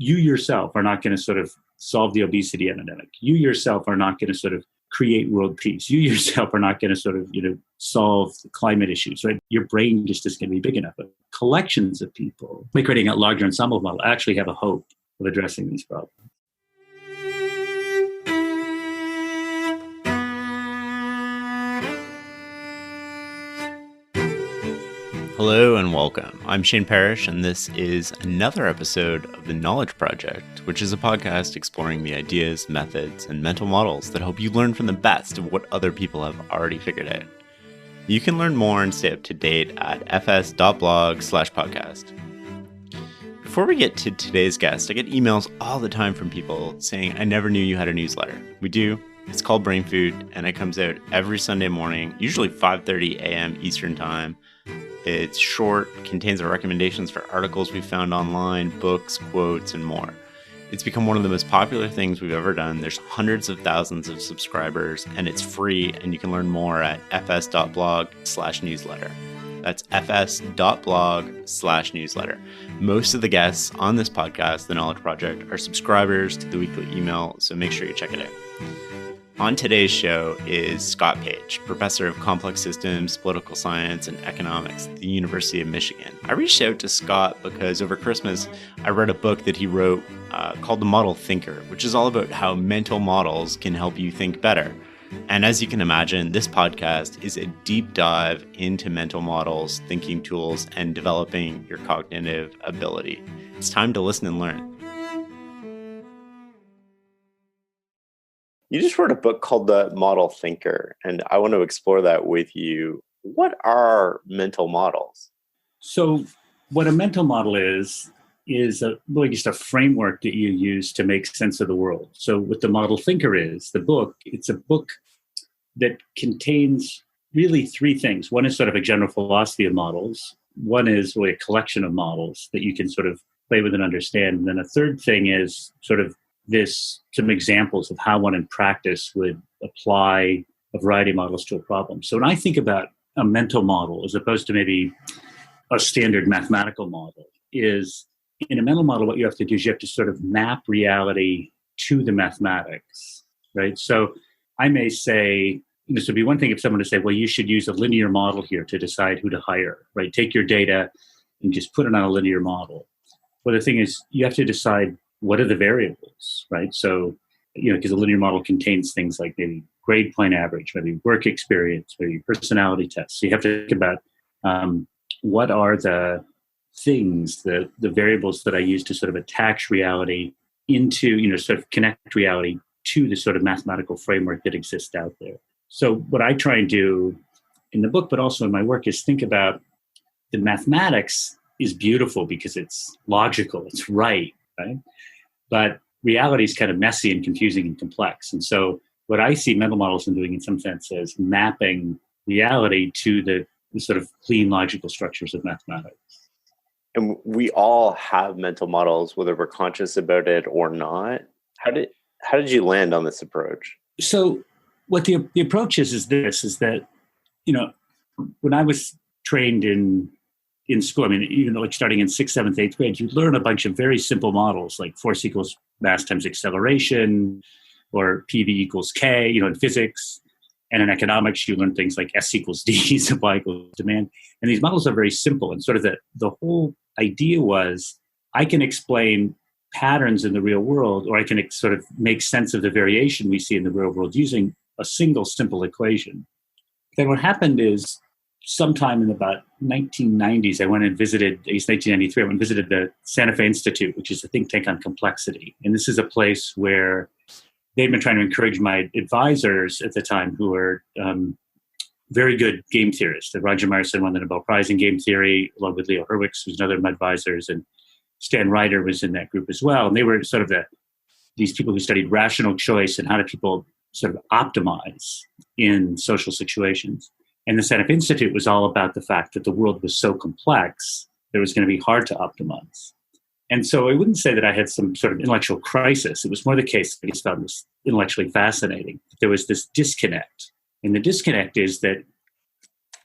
you yourself are not going to sort of solve the obesity epidemic. You yourself are not going to sort of create world peace. You yourself are not going to sort of, solve the climate issues, right? Your brain just isn't going to be big enough. But collections of people, by creating a larger ensemble model, actually have a hope of addressing these problems. Hello and welcome. I'm Shane Parrish, and this is another episode of The Knowledge Project, which is a podcast exploring the ideas, methods, and mental models that help you learn from the best of what other people have already figured out. You can learn more and stay up to date at fs.blog/podcast. Before we get to today's guest, I get emails all the time from people saying, I never knew you had a newsletter. We do. It's called Brain Food, and it comes out every Sunday morning, usually 5:30 a.m. Eastern Time. It's short, contains our recommendations for articles we found online, books, quotes, and more. It's become one of the most popular things we've ever done. There's hundreds of thousands of subscribers, and it's free, and you can learn more at fs.blog/newsletter. That's fs.blog/newsletter. Most of the guests on this podcast, The Knowledge Project, are subscribers to the weekly email, so make sure you check it out. On today's show is Scott Page, professor of complex systems, political science, and economics at the University of Michigan. I reached out to Scott because over Christmas, I read a book that he wrote called The Model Thinker, which is all about how mental models can help you think better. And as you can imagine, this podcast is a deep dive into mental models, thinking tools, and developing your cognitive ability. It's time to listen and learn. You just wrote a book called The Model Thinker, and I want to explore that with you. What are mental models? So what a mental model is really just a framework that you use to make sense of the world. So what The Model Thinker is, it's a book that contains really three things. One is sort of a general philosophy of models. One is really a collection of models that you can sort of play with and understand. And then a third thing is sort of some examples of how one in practice would apply a variety of models to a problem. So when I think about a mental model, as opposed to maybe a standard mathematical model, is in a mental model, what you have to do is you have to sort of map reality to the mathematics, right? So I may say, this would be one thing if someone to say, well, you should use a linear model here to decide who to hire, right? Take your data and just put it on a linear model. Well, the thing is, you have to decide what are the variables, right? So, because a linear model contains things like maybe grade point average, maybe work experience, maybe personality tests. So you have to think about what are the things, the variables that I use to sort of attach reality into, sort of connect reality to the sort of mathematical framework that exists out there. So what I try and do in the book, but also in my work, is think about the mathematics is beautiful because it's logical, it's right? But reality is kind of messy and confusing and complex. And so what I see mental models in doing in some sense is mapping reality to the sort of clean logical structures of mathematics. And we all have mental models, whether we're conscious about it or not. How did you land on this approach? So what the approach is that, when I was trained in school, I mean, even like starting in 6th, 7th, 8th grade, you learn a bunch of very simple models like force equals mass times acceleration, or PV equals K, in physics. And in economics, you learn things like S equals D, supply equals demand. And these models are very simple. And sort of the whole idea was, I can explain patterns in the real world, or I can sort of make sense of the variation we see in the real world using a single simple equation. Then what happened is, sometime in about 1990s, I went and visited, I guess 1993, I went and visited the Santa Fe Institute, which is a think tank on complexity. And this is a place where they've been trying to encourage my advisors at the time, who were very good game theorists. Roger Myerson won the Nobel Prize in game theory, along with Leo Hurwitz, who's another of my advisors, and Stan Ryder was in that group as well. And they were sort of these people who studied rational choice and how do people sort of optimize in social situations. And the Santa Fe Institute was all about the fact that the world was so complex that it was going to be hard to optimize. And so I wouldn't say that I had some sort of intellectual crisis. It was more the case that I just found this intellectually fascinating. There was this disconnect. And the disconnect is that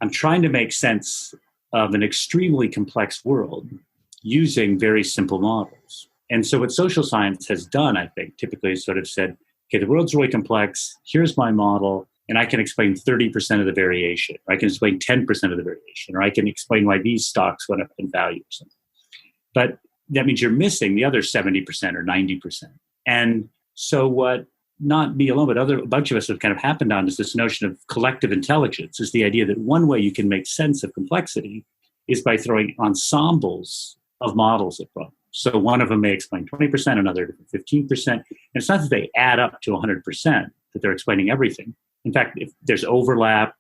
I'm trying to make sense of an extremely complex world using very simple models. And so what social science has done, I think, typically is sort of said, okay, the world's really complex. Here's my model, and I can explain 30% of the variation, or I can explain 10% of the variation, or I can explain why these stocks went up in value or something. But that means you're missing the other 70% or 90%. And so what not me alone, but a bunch of us have kind of happened on is this notion of collective intelligence, is the idea that one way you can make sense of complexity is by throwing ensembles of models at problems. So one of them may explain 20%, another 15%. And it's not that they add up to 100%, that they're explaining everything. In fact, if there's overlap,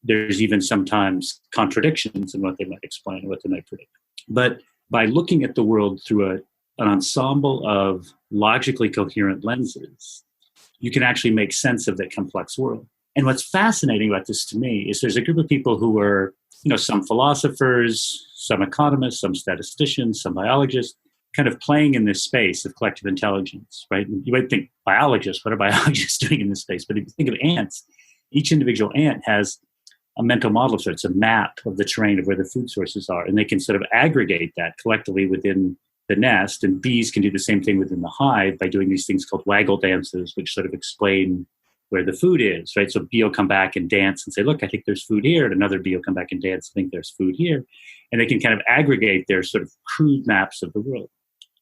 there's even sometimes contradictions in what they might explain or what they might predict. But by looking at the world through an ensemble of logically coherent lenses, you can actually make sense of that complex world. And what's fascinating about this to me is there's a group of people who are, some philosophers, some economists, some statisticians, some biologists, kind of playing in this space of collective intelligence, right? And you might think, biologists, what are biologists doing in this space? But if you think of ants, each individual ant has a mental model of sorts, a map of the terrain of where the food sources are, and they can sort of aggregate that collectively within the nest. And bees can do the same thing within the hive by doing these things called waggle dances, which sort of explain where the food is, right? So bee will come back and dance and say, look, I think there's food here. And another bee will come back and dance and think there's food here. And they can kind of aggregate their sort of crude maps of the world.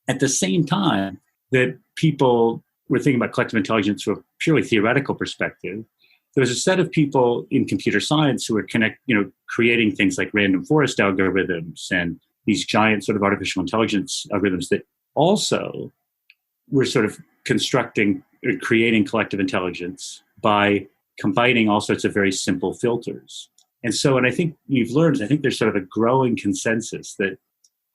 At the same time that people were thinking about collective intelligence from a purely theoretical perspective, there was a set of people in computer science who were creating things like random forest algorithms and these giant sort of artificial intelligence algorithms that also were sort of constructing or creating collective intelligence by combining all sorts of very simple filters. And so, and I think we've learned, I think there's sort of a growing consensus that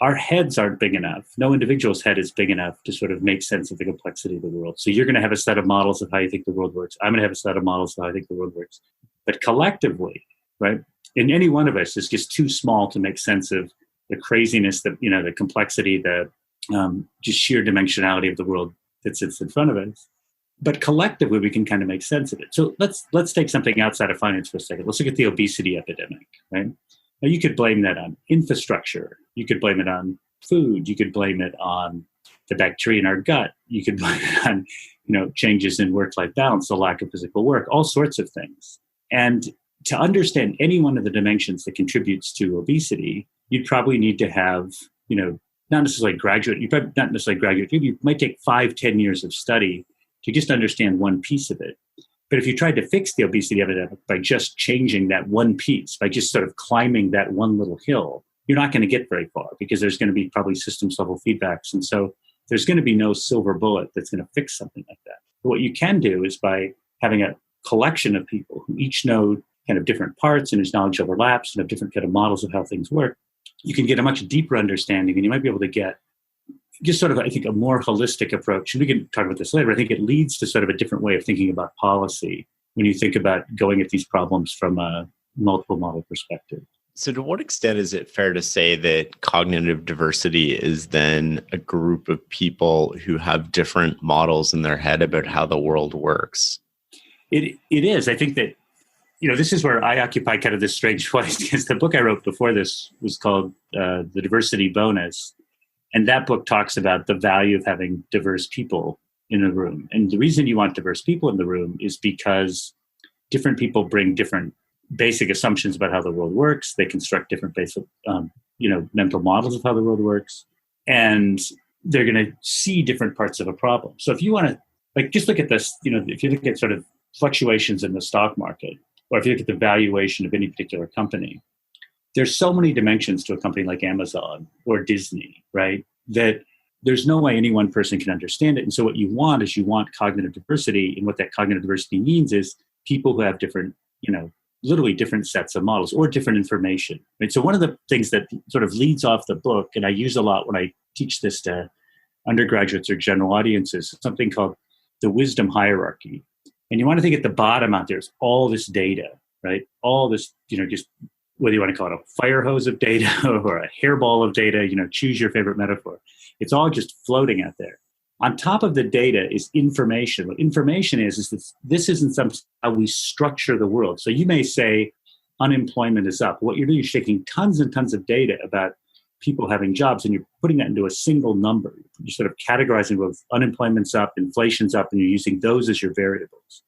our heads aren't big enough. No individual's head is big enough to sort of make sense of the complexity of the world. So you're going to have a set of models of how you think the world works. I'm going to have a set of models of how I think the world works. But collectively, right, in any one of us is just too small to make sense of the craziness, the complexity, the just sheer dimensionality of the world that sits in front of us. But collectively, we can kind of make sense of it. So let's take something outside of finance for a second. Let's look at the obesity epidemic, right? Now, you could blame that on infrastructure. You could blame it on food. You could blame it on the bacteria in our gut. You could blame it on, changes in work-life balance, the lack of physical work, all sorts of things. And to understand any one of the dimensions that contributes to obesity, you'd probably need to have, not necessarily graduate. You might take 5-10 years of study to just understand one piece of it. But if you tried to fix the obesity epidemic by just changing that one piece, by just sort of climbing that one little hill, you're not going to get very far because there's going to be probably systems level feedbacks. And so there's going to be no silver bullet that's going to fix something like that. But what you can do is by having a collection of people who each know kind of different parts and whose knowledge overlaps and have different kind of models of how things work, you can get a much deeper understanding, and you might be able to get just sort of, I think, a more holistic approach. And we can talk about this later. I think it leads to sort of a different way of thinking about policy when you think about going at these problems from a multiple model perspective. So to what extent is it fair to say that cognitive diversity is then a group of people who have different models in their head about how the world works? It is. I think that, this is where I occupy kind of this strange place, because the book I wrote before this was called The Diversity Bonus. And that book talks about the value of having diverse people in a room. And the reason you want diverse people in the room is because different people bring different basic assumptions about how the world works. They construct different basic, mental models of how the world works. And they're going to see different parts of a problem. So if you want to, just look at this, if you look at sort of fluctuations in the stock market, or if you look at the valuation of any particular company, there's so many dimensions to a company like Amazon or Disney, right, that there's no way any one person can understand it. And so what you want is cognitive diversity. And what that cognitive diversity means is people who have different, literally different sets of models or different information. Right? So one of the things that sort of leads off the book, and I use a lot when I teach this to undergraduates or general audiences, is something called the wisdom hierarchy. And you want to think at the bottom out there is all this data, right? All this, just whether you want to call it a fire hose of data or a hairball of data, choose your favorite metaphor. It's all just floating out there. On top of the data is information. What information is this isn't how we structure the world. So you may say unemployment is up. What you're doing is taking tons and tons of data about people having jobs, and you're putting that into a single number. You're sort of categorizing both unemployment's up, inflation's up, and you're using those as your variables.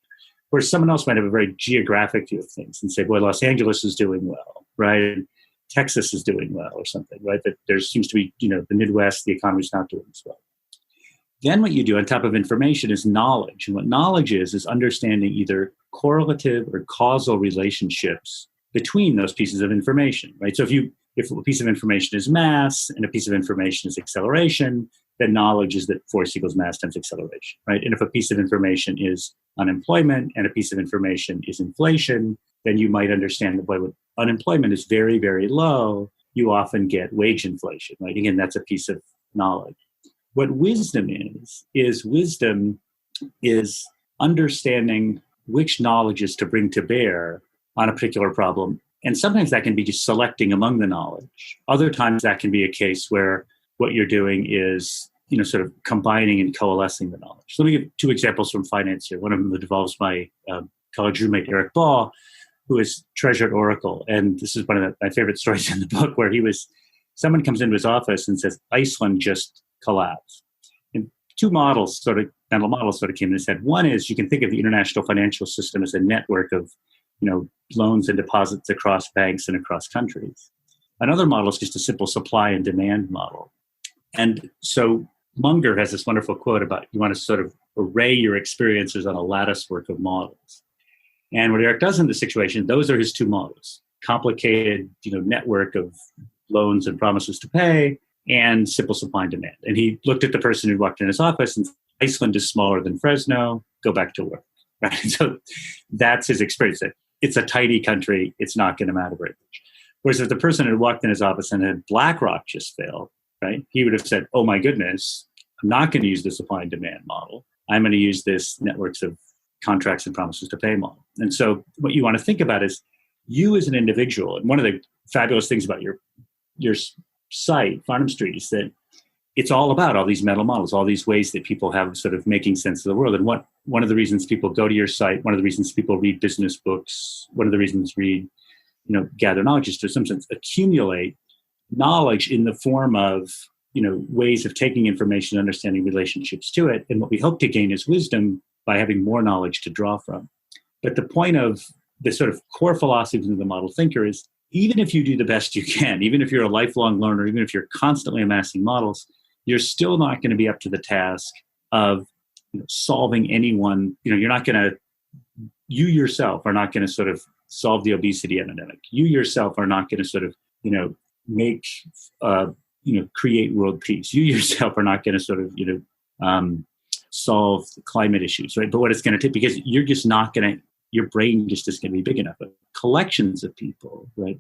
Whereas someone else might have a very geographic view of things and say, boy, Los Angeles is doing well, right? Texas is doing well or something, right? But there seems to be, the Midwest, the economy's not doing as well. Then what you do on top of information is knowledge. And what knowledge is understanding either correlative or causal relationships between those pieces of information, right? So if a piece of information is mass and a piece of information is acceleration, then knowledge is that force equals mass times acceleration, right? And if a piece of information is unemployment and a piece of information is inflation, then you might understand that when unemployment is very, very low, you often get wage inflation, right? Again, that's a piece of knowledge. What wisdom is wisdom is understanding which knowledge is to bring to bear on a particular problem. And sometimes that can be just selecting among the knowledge. Other times that can be a case where what you're doing is, sort of combining and coalescing the knowledge. So let me give two examples from finance here. One of them involves my college roommate, Eric Ball, who is treasurer at Oracle. And this is one of my favorite stories in the book, where someone comes into his office and says, Iceland just collapsed. And two mental models came in and said, one is you can think of the international financial system as a network of, loans and deposits across banks and across countries. Another model is just a simple supply and demand model. And so Munger has this wonderful quote about you want to sort of array your experiences on a lattice work of models. And what Eric does in this situation, those are his two models: complicated, network of loans and promises to pay, and simple supply and demand. And he looked at the person who walked in his office and said, Iceland is smaller than Fresno, go back to work. Right? So that's his experience. It's a tidy country, it's not going to matter very much. Whereas if the person had walked in his office and had BlackRock just failed, right, he would have said, oh my goodness, I'm not going to use the supply and demand model. I'm going to use this networks of contracts and promises to pay model. And so what you want to think about is you as an individual. And one of the fabulous things about your site, Farnham Street, is that it's all about all these mental models, all these ways that people have sort of making sense of the world. And one of the reasons people go to your site, one of the reasons people read business books, one of the reasons gather knowledge is to some sense accumulate knowledge in the form of, ways of taking information, understanding relationships to it. And what we hope to gain is wisdom by having more knowledge to draw from. But the point of the sort of core philosophy of the model thinker is, even if you do the best you can, even if you're a lifelong learner, even if you're constantly amassing models, you're still not going to be up to the task of solving anyone. You're not going to, you yourself are not going to sort of solve the obesity epidemic. You yourself are not going to sort of, make, create world peace. You yourself are not going to sort of, solve climate issues, right? But what it's going to take, because you're just not going to, your brain just isn't going to be big enough. But collections of people, right,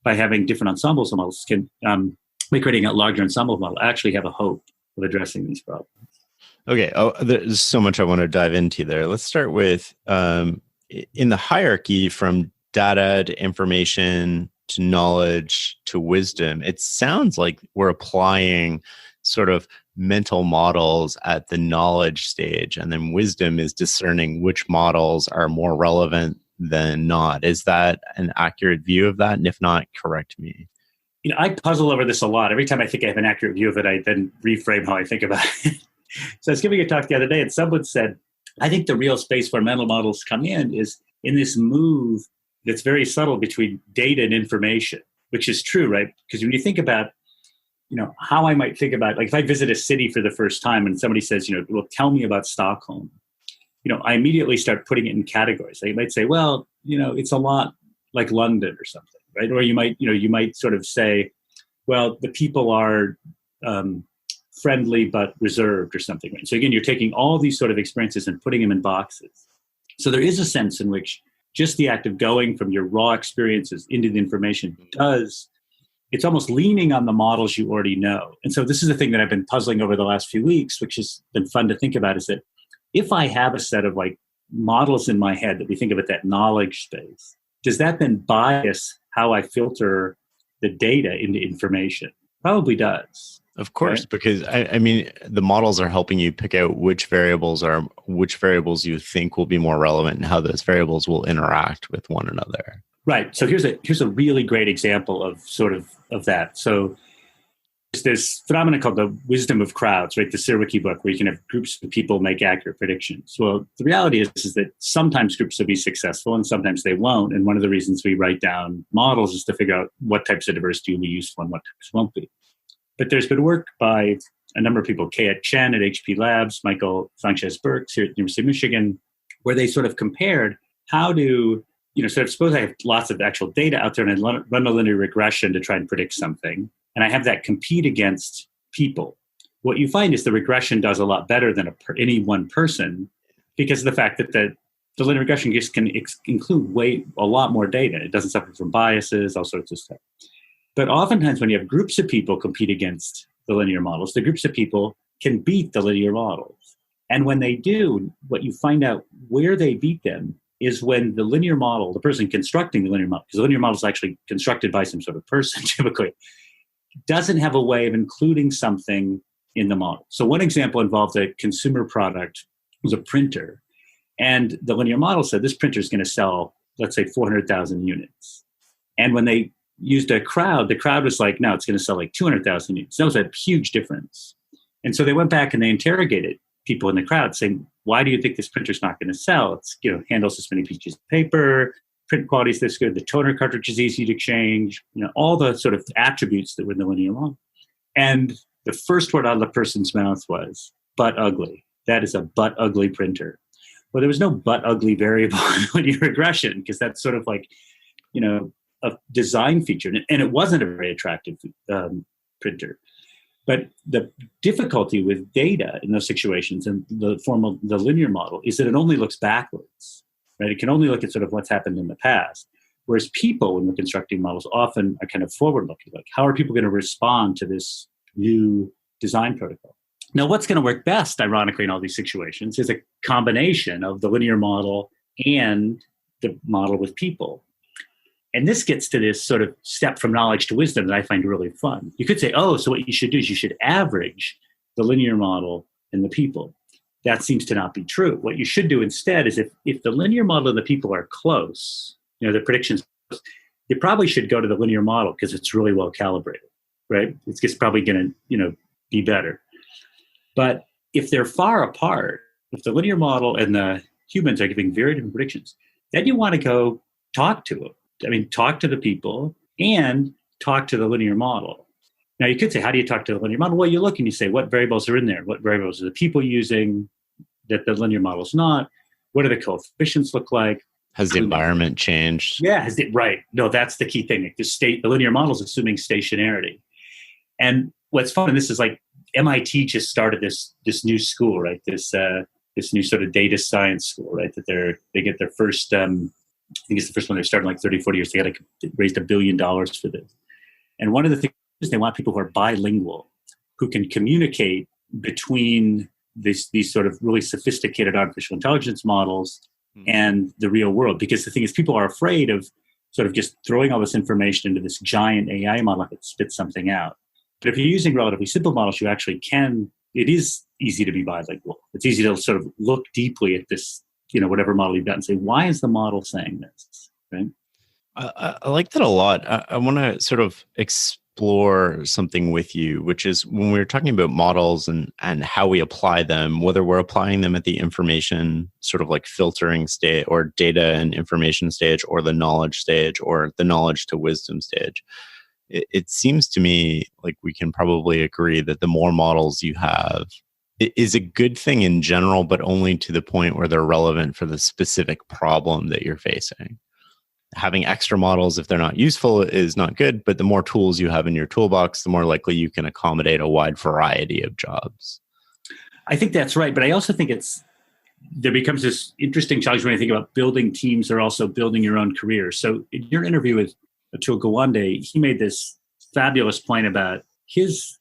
by having different ensembles of models can, by creating a larger ensemble model, actually have a hope of addressing these problems. Okay. Oh, there's so much I want to dive into there. Let's start with in the hierarchy from data to information to knowledge to wisdom. It sounds like we're applying sort of mental models at the knowledge stage, and then wisdom is discerning which models are more relevant than not. Is that an accurate view of that? And if not, correct me. I puzzle over this a lot. Every time I think I have an accurate view of it, I then reframe how I think about it. So I was giving a talk the other day, and someone said, I think the real space where mental models come in is in this move that's very subtle between data and information, which is true, right? Because when you think about, how I might think about, like if I visit a city for the first time and somebody says, well, tell me about Stockholm, I immediately start putting it in categories. They might say, well, it's a lot like London or something, right? Or you might sort of say, well, the people are friendly but reserved or something. Right? So again, you're taking all these sort of experiences and putting them in boxes. So there is a sense in which just the act of going from your raw experiences into the information it's almost leaning on the models you already know. And so this is the thing that I've been puzzling over the last few weeks, which has been fun to think about, is that if I have a set of like models in my head that we think of at that knowledge space, does that then bias how I filter the data into information? Probably does. Of course, right? Because I mean, the models are helping you pick out which variables you think will be more relevant and how those variables will interact with one another. Right. So here's a really great example of sort of that. So there's this phenomenon called the wisdom of crowds, right? The Sirwicki book, where you can have groups of people make accurate predictions. Well, the reality is that sometimes groups will be successful and sometimes they won't. And one of the reasons we write down models is to figure out what types of diversity will be useful and what types won't be. But there's been work by a number of people, Kayat Chen at HP Labs, Michael Sanchez-Burks here at the University of Michigan, where they sort of compared how to, sort of suppose I have lots of actual data out there and I run a linear regression to try and predict something. And I have that compete against people. What you find is the regression does a lot better than any one person because of the fact that the linear regression just can include a lot more data. It doesn't suffer from biases, all sorts of stuff. But oftentimes when you have groups of people compete against the linear models, the groups of people can beat the linear models. And when they do, what you find out where they beat them is when the linear model, the person constructing the linear model, because the linear model is actually constructed by some sort of person typically, doesn't have a way of including something in the model. So one example involved a consumer product. It was a printer. And the linear model said this printer is going to sell, let's say, 400,000 units. And when they used the crowd was like, no, it's going to sell like 200,000 units. That was a huge difference. And so they went back and they interrogated people in the crowd saying, why do you think this printer's not going to sell? It's, handles this many pieces of paper, print quality is this good, the toner cartridge is easy to change, all the sort of attributes that were in the linear model. And the first word out of the person's mouth was, but ugly. That is a but ugly printer. Well, there was no but ugly variable in linear regression because that's sort of like, a design feature. And it wasn't a very attractive printer. But the difficulty with data in those situations and the linear model is that it only looks backwards, right? It can only look at sort of what's happened in the past. Whereas people, when we're constructing models, often are kind of forward-looking. Like, how are people going to respond to this new design protocol? Now, what's going to work best, ironically, in all these situations is a combination of the linear model and the model with people. And this gets to this sort of step from knowledge to wisdom that I find really fun. You could say, so what you should do is you should average the linear model and the people. That seems to not be true. What you should do instead is if the linear model and the people are close, the predictions, you probably should go to the linear model because it's really well calibrated, right? It's just probably going to, be better. But if they're far apart, if the linear model and the humans are giving very different predictions, then you want to go talk to them. Talk to the people and talk to the linear model. Now, you could say, how do you talk to the linear model? Well, you look and you say, what variables are in there? What variables are the people using that the linear model is not? What do the coefficients look like? Has the environment changed? Yeah, right. No, that's the key thing. Like the linear model is assuming stationarity. And what's fun, and this is like MIT just started this new school, right? This new sort of data science school, right? That they get their first I think it's the first one they started in like 30, 40 years. They raised $1 billion for this. And one of the things is they want people who are bilingual, who can communicate between these sort of really sophisticated artificial intelligence models and the real world. Because the thing is, people are afraid of sort of just throwing all this information into this giant AI model that spits something out. But if you're using relatively simple models, you actually can, it is easy to be bilingual. It's easy to sort of look deeply at this, whatever model you've got and say, why is the model saying this? Right? I like that a lot. I want to sort of explore something with you, which is when we're talking about models and how we apply them, whether we're applying them at the information sort of like filtering stage or data and information stage or the knowledge stage or the knowledge to wisdom stage. It seems to me like we can probably agree that the more models you have, it is a good thing in general, but only to the point where they're relevant for the specific problem that you're facing. Having extra models, if they're not useful, is not good, but the more tools you have in your toolbox, the more likely you can accommodate a wide variety of jobs. I think that's right, but I also think there becomes this interesting challenge when you think about building teams or also building your own career. So in your interview with Atul Gawande, he made this fabulous point about his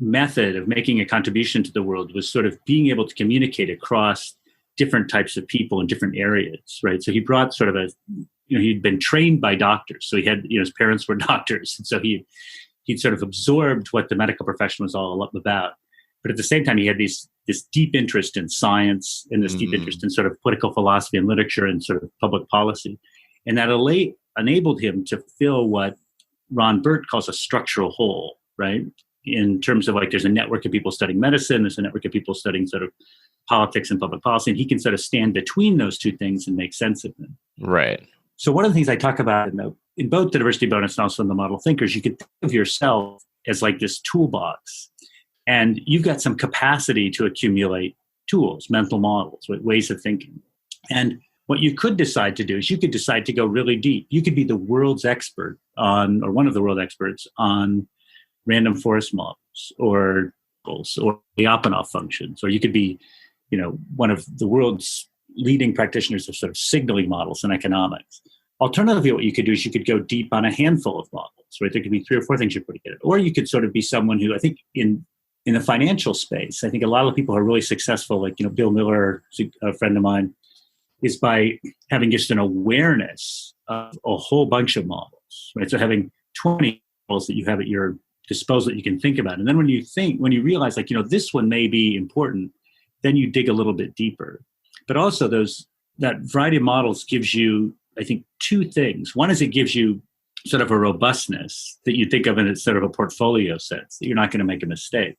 method of making a contribution to the world was sort of being able to communicate across different types of people in different areas, right? So he brought sort of he'd been trained by doctors. So he had, his parents were doctors. And so he'd sort of absorbed what the medical profession was all about. But at the same time, he had this deep interest in science and this deep interest in sort of political philosophy and literature and sort of public policy. And that enabled him to fill what Ron Burt calls a structural hole, right? in terms of like there's a network of people studying medicine, there's a network of people studying sort of politics and public policy, and he can sort of stand between those two things and make sense of them. Right. So one of the things I talk about in both the diversity bonus and also in the model thinkers, you could think of yourself as like this toolbox, and you've got some capacity to accumulate tools, mental models, ways of thinking. And what you could decide to do is you could decide to go really deep. You could be the world's expert on, or one of the world experts on random forest models or Lyapunov functions, or you could be, one of the world's leading practitioners of sort of signaling models in economics. Alternatively, what you could do is you could go deep on a handful of models, right? There could be 3 or 4 things you're pretty good at. Or you could sort of be someone who, I think in the financial space, I think a lot of people who are really successful, like, Bill Miller, a friend of mine, is by having just an awareness of a whole bunch of models, right? So having 20 models that you have at your disposal that you can think about. And then when you realize like, this one may be important, then you dig a little bit deeper. But also that variety of models gives you, I think, 2 things. One is it gives you sort of a robustness that you think of in sort of a portfolio sense, that you're not going to make a mistake.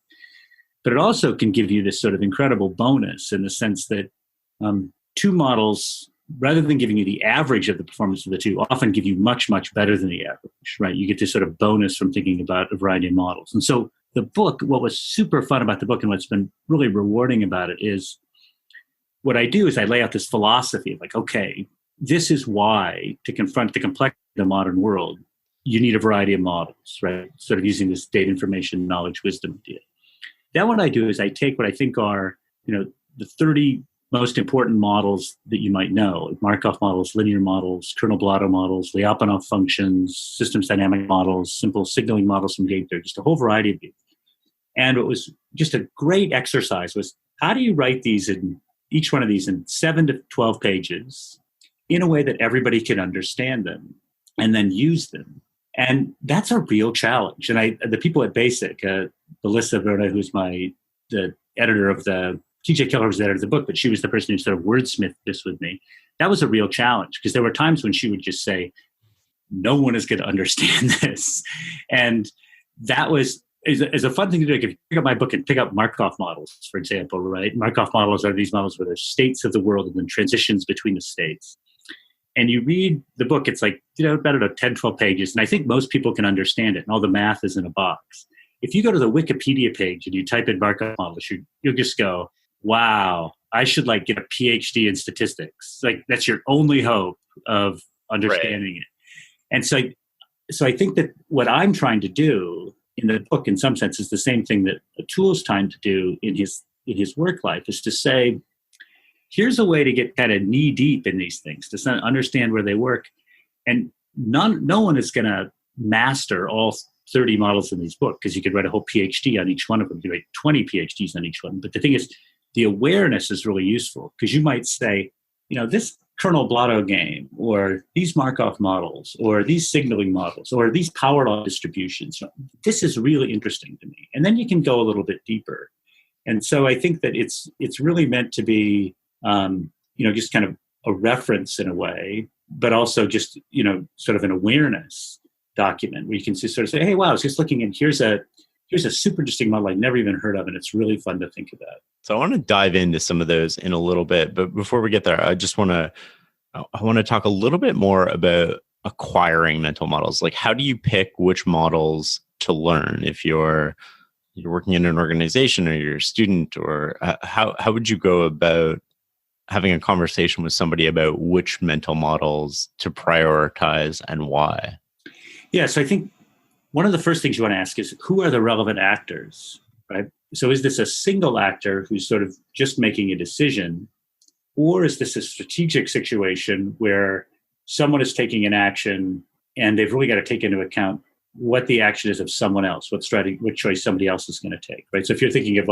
But it also can give you this sort of incredible bonus in the sense that 2 models, rather than giving you the average of the performance of the 2, often give you much, much better than the average, right? You get this sort of bonus from thinking about a variety of models. And so the book, what was super fun about the book and what's been really rewarding about it is what I do is I lay out this philosophy of like, okay, this is why to confront the complexity of the modern world, you need a variety of models, right? Sort of using this data, information, knowledge, wisdom idea. Then what I do is I take what I think are, the 30 most important models that you might know: Markov models, linear models, Colonel-Blotto models, Lyapunov functions, systems dynamic models, simple signaling models from game theory, just a whole variety of these. And what was just a great exercise was, how do you write each one of these in 7 to 12 pages in a way that everybody can understand them and then use them? And that's a real challenge. And the people at Basic, Melissa Verna, who's the editor of TJ Keller was the editor of the book, but she was the person who sort of wordsmithed this with me. That was a real challenge because there were times when she would just say, no one is going to understand this. And that is a fun thing to do. Like if you pick up my book and pick up Markov models, for example, right? Markov models are these models where there's states of the world and then transitions between the states. And you read the book, it's like, about 10, 12 pages. And I think most people can understand it. And all the math is in a box. If you go to the Wikipedia page and you type in Markov models, you'll just go, wow, I should get a PhD in statistics. Like that's your only hope of understanding it. And so I think that what I'm trying to do in the book, in some sense, is the same thing that Atul's trying to do in his work life, is to say, here's a way to get kind of knee deep in these things, to understand where they work. And no one is going to master all 30 models in these books, because you could write a whole PhD on each one of them. You could write 20 PhDs on each one. But the thing is, the awareness is really useful, because you might say, this Colonel-Blotto game, or these Markov models, or these signaling models, or these power law distributions, this is really interesting to me. And then you can go a little bit deeper. And so I think that it's really meant to be, just kind of a reference in a way, but also just, sort of an awareness document where you can just sort of say, hey, wow, I was just looking, and here's a super interesting model I'd never even heard of, and it's really fun to think about. So I want to dive into some of those in a little bit, but before we get there, I want to talk a little bit more about acquiring mental models. Like, how do you pick which models to learn if you're working in an organization, or you're a student, or how would you go about having a conversation with somebody about which mental models to prioritize and why? Yeah, so I think one of the first things you want to ask is, who are the relevant actors, right? So is this a single actor who's sort of just making a decision, or is this a strategic situation where someone is taking an action and they've really got to take into account what the action is of someone else, what choice somebody else is going to take, right? So if you're thinking of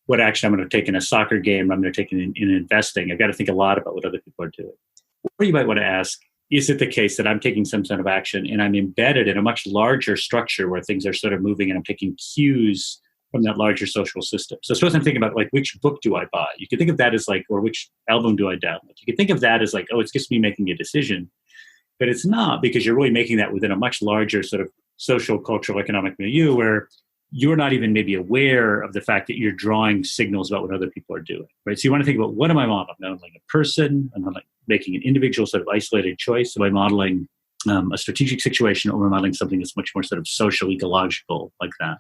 what action I'm going to take in a soccer game, I'm going to take in investing, I've got to think a lot about what other people are doing. Or you might want to ask, is it the case that I'm taking some sort of action and I'm embedded in a much larger structure where things are sort of moving, and I'm taking cues from that larger social system? So suppose I'm thinking about which book do I buy? You can think of that as or which album do I download? You can think of that as it's just me making a decision, but it's not, because you're really making that within a much larger sort of social, cultural, economic milieu where you're not even maybe aware of the fact that you're drawing signals about what other people are doing, right? So you want to think about, what am I modeling? Am I modeling a person? Am I like making an individual sort of isolated choice? Am I modeling a strategic situation, or am I modeling something that's much more sort of social, ecological like that?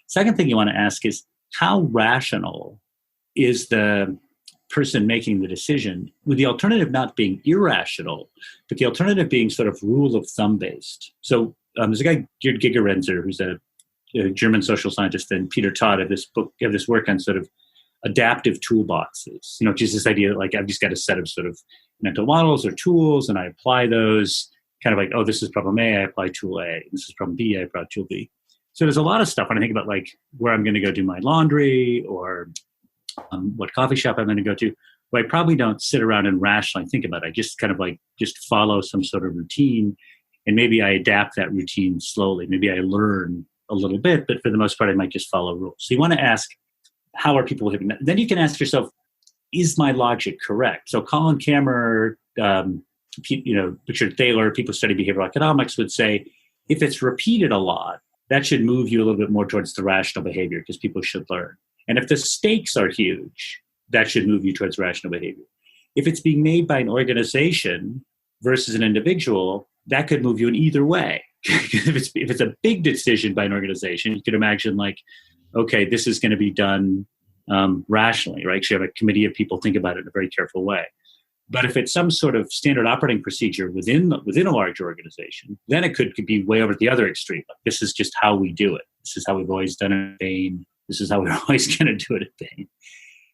Second thing you want to ask is, how rational is the person making the decision, with the alternative not being irrational, but the alternative being sort of rule of thumb based. So there's a guy, Gerd Gigerenzer, who's a German social scientist, and Peter Todd have this work on sort of adaptive toolboxes, which is this idea that like, I've just got a set of sort of mental models or tools, and I apply those kind of like, oh, this is problem A, I apply tool A. This is problem B, I apply tool B. So there's a lot of stuff when I think about like where I'm going to go do my laundry, or what coffee shop I'm going to go to, where I probably don't sit around and rationally think about it. I just kind of like just follow some sort of routine, and maybe I adapt that routine slowly. Maybe I learn a little bit, but for the most part, I might just follow rules. So you want to ask, how are people living? Then you can ask yourself, is my logic correct? So Colin Cameron, Richard Thaler, people who study behavioral economics would say, if it's repeated a lot, that should move you a little bit more towards the rational behavior, because people should learn. And if the stakes are huge, that should move you towards rational behavior. If it's being made by an organization versus an individual, that could move you in either way. if it's a big decision by an organization, you could imagine like, okay, this is going to be done rationally, right? So you have a committee of people think about it in a very careful way. But if it's some sort of standard operating procedure within a large organization, then it could be way over at the other extreme. Like, this is just how we do it. This is how we've always done it at Bain. This is how we're always going to do it at Bain.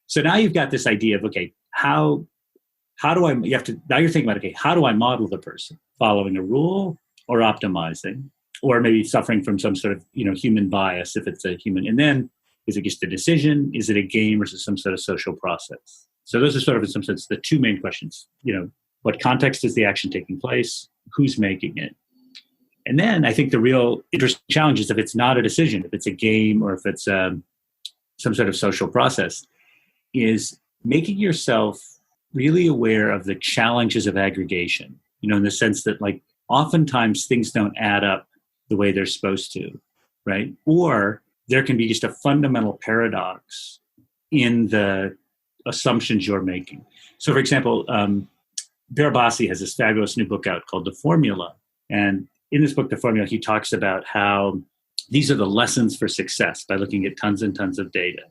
So now you've got this idea of, okay, how do I, now you're thinking about, okay, how do I model the person? Following a rule, or optimizing, or maybe suffering from some sort of, human bias if it's a human. And then, is it just a decision? Is it a game, or is it some sort of social process? So those are sort of, in some sense, the two main questions. What context is the action taking place? Who's making it? And then I think the real interesting challenge is if it's not a decision, if it's a game, or if it's some sort of social process, is making yourself really aware of the challenges of aggregation, in the sense that like oftentimes things don't add up the way they're supposed to, right? Or there can be just a fundamental paradox in the assumptions you're making. So for example, Bear Bossi has this fabulous new book out called The Formula. And in this book, The Formula, he talks about how these are the lessons for success by looking at tons and tons of data.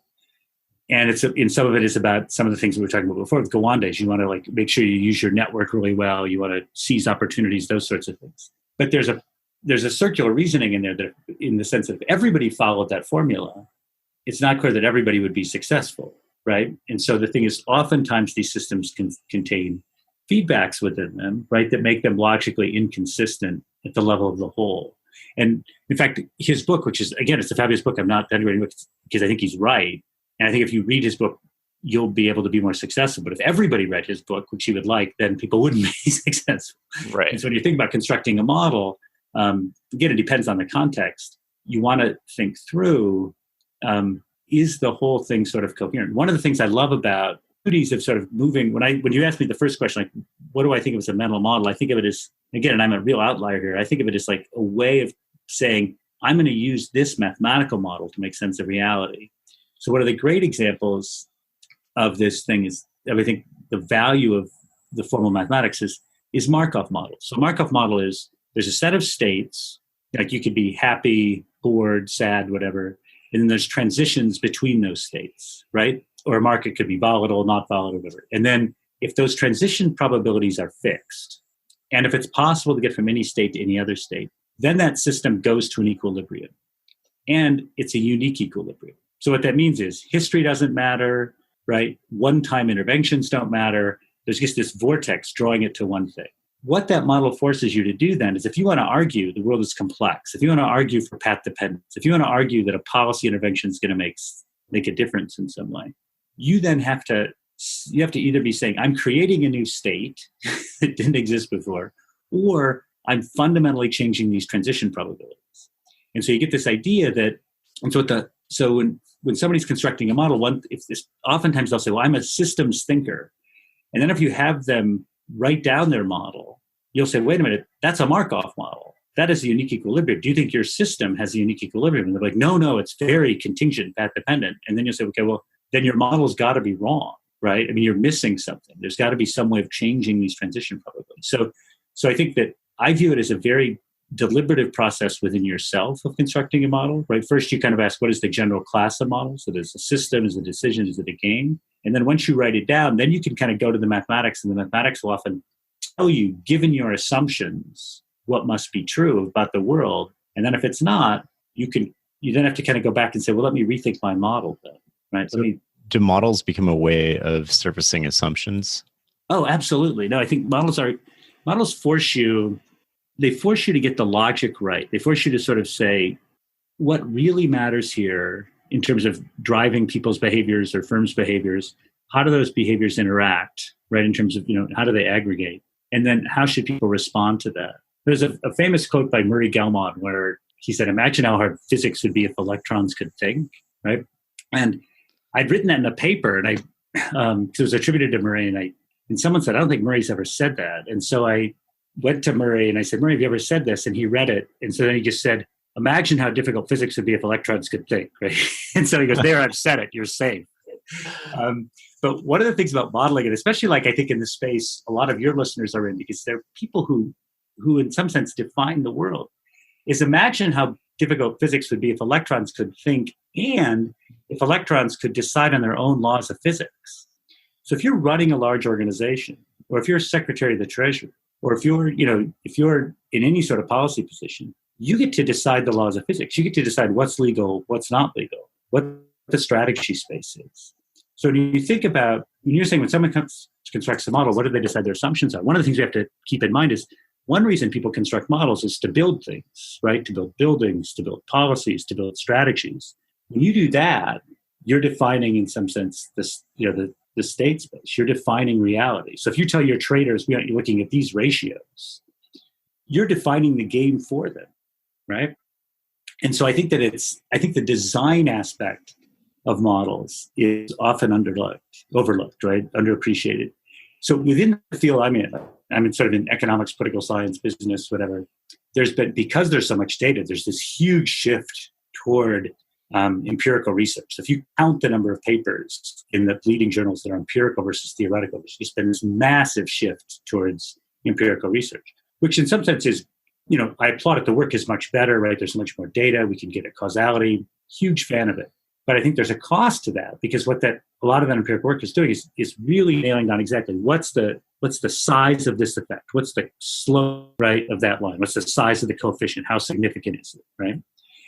And some of it is about some of the things we were talking about before with Gawande's. You want to like make sure you use your network really well. You want to seize opportunities, those sorts of things. But there's a circular reasoning in there that, in the sense that if everybody followed that formula, it's not clear that everybody would be successful, right? And so the thing is, oftentimes these systems can contain feedbacks within them, right, that make them logically inconsistent at the level of the whole. And in fact, his book, which is, again, it's a fabulous book. I'm not denigrating it because I think he's right. And I think if you read his book, you'll be able to be more successful. But if everybody read his book, which he would like, then people wouldn't be successful. Right. And so when you think about constructing a model, again, it depends on the context. You want to think through, is the whole thing sort of coherent? One of the things I love about duties of sort of moving, when you asked me the first question, like, what do I think of as a mental model? I think of it as, again, and I'm a real outlier here, I think of it as like a way of saying, I'm going to use this mathematical model to make sense of reality. So one of the great examples of this thing is, I think the value of the formal mathematics is Markov models. So Markov model is, there's a set of states, like you could be happy, bored, sad, whatever, and then there's transitions between those states, right? Or a market could be volatile, not volatile, whatever. And then if those transition probabilities are fixed, and if it's possible to get from any state to any other state, then that system goes to an equilibrium. And it's a unique equilibrium. So what that means is history doesn't matter, right? One-time interventions don't matter. There's just this vortex drawing it to one thing. What that model forces you to do then is, if you want to argue the world is complex, if you want to argue for path dependence, if you want to argue that a policy intervention is going to make a difference in some way, you then have to either be saying, I'm creating a new state that didn't exist before, or I'm fundamentally changing these transition probabilities. And so you get this idea that, and so when somebody's constructing a model, oftentimes they'll say, well, I'm a systems thinker. And then if you have them write down their model, you'll say, wait a minute, that's a Markov model. that is a unique equilibrium. Do you think your system has a unique equilibrium? And they're like, no, it's very contingent, path dependent. And then you say, okay, well, then your model's got to be wrong, right? I mean, you're missing something. There's got to be some way of changing these transition probabilities. So I think that I view it as a very deliberative process within yourself of constructing a model, right? First, you kind of ask, what is the general class of model? So there's a system, is it a decision, is it a game? And then once you write it down, then you can kind of go to the mathematics, and the mathematics will often tell you, given your assumptions, what must be true about the world. And then if it's not, you then have to kind of go back and say, well, let me rethink my model then, right? So do models become a way of surfacing assumptions? Oh, absolutely. No, I think models force you to get the logic right. They force you to sort of say, what really matters here in terms of driving people's behaviors or firms' behaviors, how do those behaviors interact, right? In terms of, how do they aggregate? And then how should people respond to that? There's a famous quote by Murray Gell-Mann where he said, imagine how hard physics would be if electrons could think, right? And I'd written that in a paper, and it was attributed to Murray, and someone said, I don't think Murray's ever said that. And so I went to Murray and I said, Murray, have you ever said this? And he read it. And so then he just said, imagine how difficult physics would be if electrons could think, right? And so he goes, there, I've said it, you're safe. But one of the things about modeling, and especially I think in this space, a lot of your listeners are in, because they're people who in some sense define the world, is imagine how difficult physics would be if electrons could think and if electrons could decide on their own laws of physics. So if you're running a large organization, or if you're Secretary of the Treasury, or if you're in any sort of policy position, you get to decide the laws of physics. You get to decide what's legal, what's not legal, what the strategy space is. So when you think about, when you're saying when someone constructs a model, what do they decide their assumptions are? One of the things we have to keep in mind is one reason people construct models is to build things, right? To build buildings, to build policies, to build strategies. When you do that, you're defining, in some sense, the state space. You're defining reality. So if you tell your traders, you're looking at these ratios, you're defining the game for them, right? And so I think the design aspect of models is often overlooked, right? Underappreciated. So within the field I'm in sort of in economics, political science, business, whatever, because there's so much data, there's this huge shift toward empirical research. So if you count the number of papers in the leading journals that are empirical versus theoretical, there's been this massive shift towards empirical research, which in some sense is, I applaud it. The work is much better, right? There's much more data. We can get at causality. Huge fan of it. But I think there's a cost to that, because a lot of that empirical work is doing is really nailing down exactly what's the size of this effect? What's the slope, right, of that line? What's the size of the coefficient? How significant is it, right?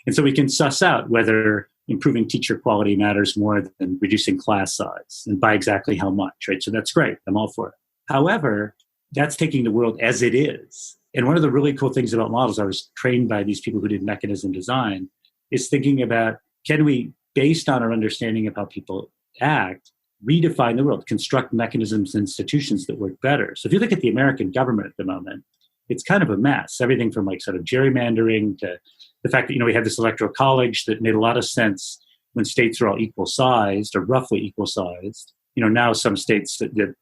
And so we can suss out whether improving teacher quality matters more than reducing class size, and by exactly how much, right? So that's great. I'm all for it. However, that's taking the world as it is. And one of the really cool things about models, I was trained by these people who did mechanism design, is thinking about, can we, based on our understanding of how people act, redefine the world, construct mechanisms and institutions that work better. So if you look at the American government at the moment, it's kind of a mess. Everything from sort of gerrymandering to the fact that, we have this electoral college that made a lot of sense when states are all equal sized or roughly equal sized. Now some states that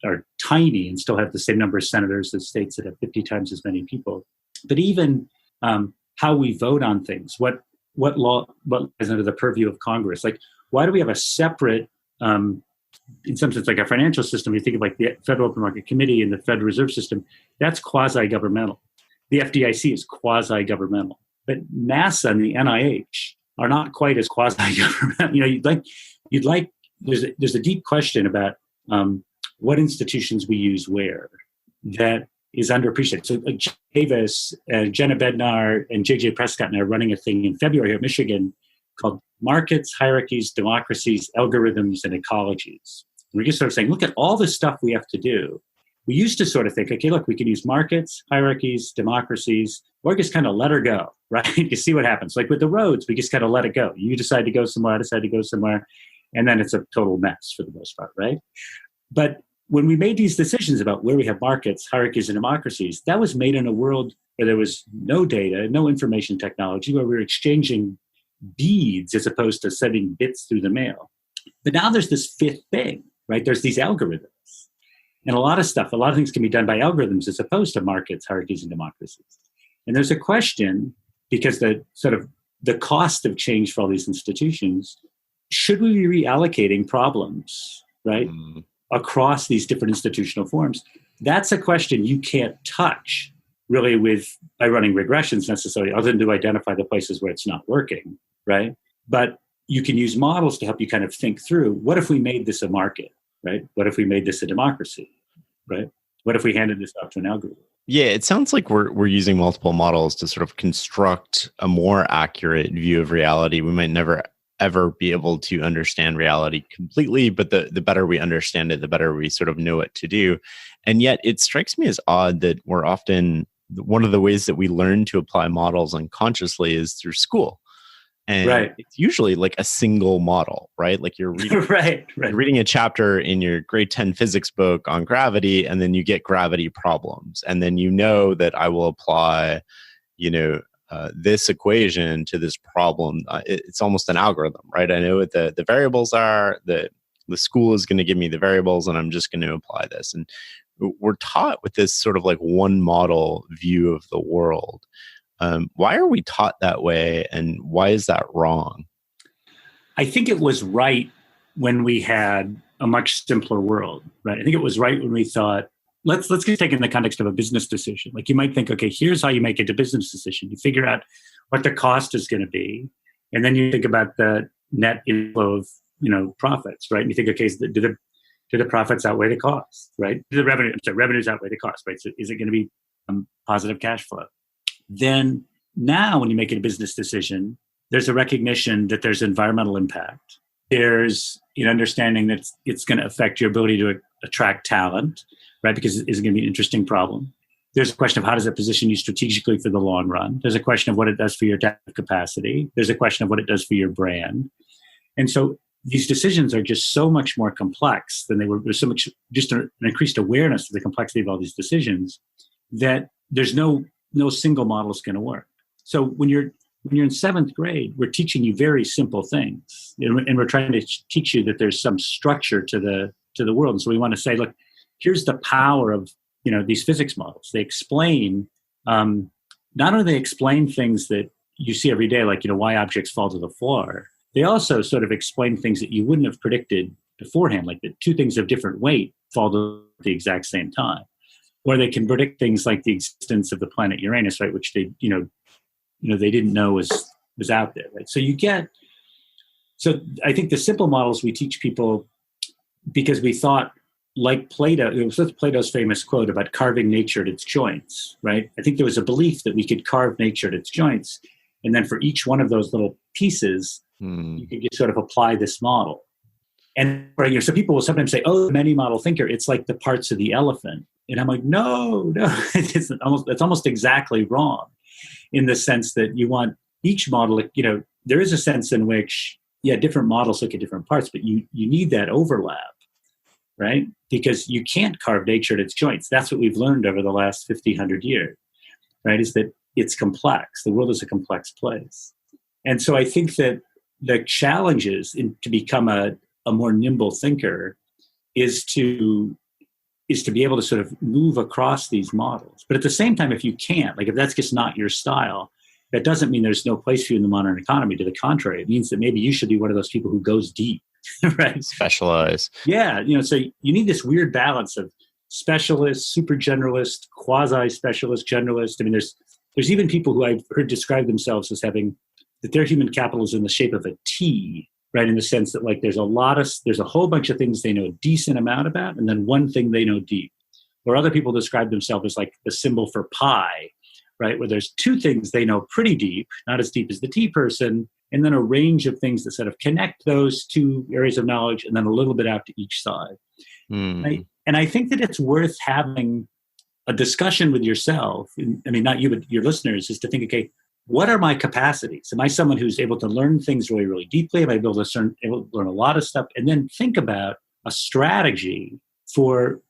are tiny and still have the same number of senators as states that have 50 times as many people. But even how we vote on things, what law, what is under the purview of Congress? Why do we have a separate, in some sense, a financial system? You think of the Federal Open Market Committee and the Federal Reserve System, that's quasi-governmental. The FDIC is quasi-governmental. But NASA and the NIH are not quite as quasi-governmental. There's a deep question about what institutions we use where that is underappreciated. So Davis, Jenna Bednar, and J.J. Prescott are running a thing in February here in Michigan called Markets, Hierarchies, Democracies, Algorithms, and Ecologies. And we're just sort of saying, look at all the stuff we have to do. We used to sort of think, okay, look, we can use markets, hierarchies, democracies, or just kind of let her go, right? You see what happens. With the roads, we just kind of let it go. You decide to go somewhere, I decide to go somewhere, and then it's a total mess for the most part, right? But when we made these decisions about where we have markets, hierarchies, and democracies, that was made in a world where there was no data, no information technology, where we were exchanging beads as opposed to sending bits through the mail. But now there's this fifth thing, right? There's these algorithms. And a lot of things can be done by algorithms as opposed to markets, hierarchies, and democracies. And there's a question, because the cost of change for all these institutions, should we be reallocating problems, right, across these different institutional forms? That's a question you can't touch really by running regressions necessarily, other than to identify the places where it's not working, right? But you can use models to help you kind of think through, what if we made this a market, right? What if we made this a democracy, right? What if we handed this off to an algorithm? Yeah, it sounds like we're using multiple models to sort of construct a more accurate view of reality. We might never ever be able to understand reality completely, but the better we understand it, the better we sort of know what to do. And yet it strikes me as odd that we're often, one of the ways that we learn to apply models unconsciously is through school. And it's usually like a single model, right? Like you're reading, you're reading a chapter in your grade 10 physics book on gravity, and then you get gravity problems. And then you know that I will apply, this equation to this problem. It's almost an algorithm, right? I know what the variables are, the school is going to give me the variables, and I'm just going to apply this. And we're taught with this sort of like one model view of the world. Why are we taught that way, and why is that wrong? I think it was right when we had a much simpler world, right? I think it was right when we thought, let's just take it in the context of a business decision. Like you might think, okay, here's how you make it a business decision. You figure out what the cost is going to be, and then you think about the net inflow of profits, right? And you think, okay, do the profits outweigh the cost, right? Do the revenues outweigh the cost, right? So is it going to be positive cash flow? Then now when you make it a business decision, there's a recognition that there's environmental impact. There's an understanding that it's going to affect your ability to attract talent, right? Because it's going to be an interesting problem. There's a question of how does it position you strategically for the long run? There's a question of what it does for your technical capacity. There's a question of what it does for your brand. And so these decisions are just so much more complex than they were. There's so much, just an increased awareness of the complexity of all these decisions, that there's no single model is going to work. So when you're in seventh grade, we're teaching you very simple things, and we're trying to teach you that there's some structure to the world. And so we want to say, look, here's the power of these physics models. They explain not only they explain things that you see every day, like why objects fall to the floor. They also sort of explain things that you wouldn't have predicted beforehand, like that two things of different weight fall to the exact same time. Or they can predict things like the existence of the planet Uranus, right, which they, they didn't know was out there, right? So I think the simple models we teach people because we thought, like Plato, it was Plato's famous quote about carving nature at its joints, right? I think there was a belief that we could carve nature at its joints, and then for each one of those little pieces, you could just sort of apply this model. And so people will sometimes say, "Oh, the many model thinker, it's like the parts of the elephant." And I'm like, no, it's almost exactly wrong, in the sense that you want each model. There is a sense in which, different models look at different parts, but you need that overlap, right? Because you can't carve nature at its joints. That's what we've learned over the last 50, 100 years, right? Is that it's complex. The world is a complex place. And so I think that the challenges to become a more nimble thinker is to be able to sort of move across these models. But at the same time, if you can't, like if that's just not your style, that doesn't mean there's no place for you in the modern economy. To the contrary, it means that maybe you should be one of those people who goes deep, right? Specialize. Yeah. So you need this weird balance of specialist, super generalist, quasi-specialist, generalist. I mean, there's even people who I've heard describe themselves as having that their human capital is in the shape of a T, right? In the sense that like there's a whole bunch of things they know a decent amount about, and then one thing they know deep. Or other people describe themselves as like the symbol for pi, right? Where there's two things they know pretty deep, not as deep as the T person, and then a range of things that sort of connect those two areas of knowledge, and then a little bit out to each side. Right? And I think that it's worth having a discussion with yourself. I mean, not you, but your listeners, is to think, okay, what are my capacities? Am I someone who's able to learn things really, really deeply? Am I able to learn a lot of stuff? And then think about a strategy for,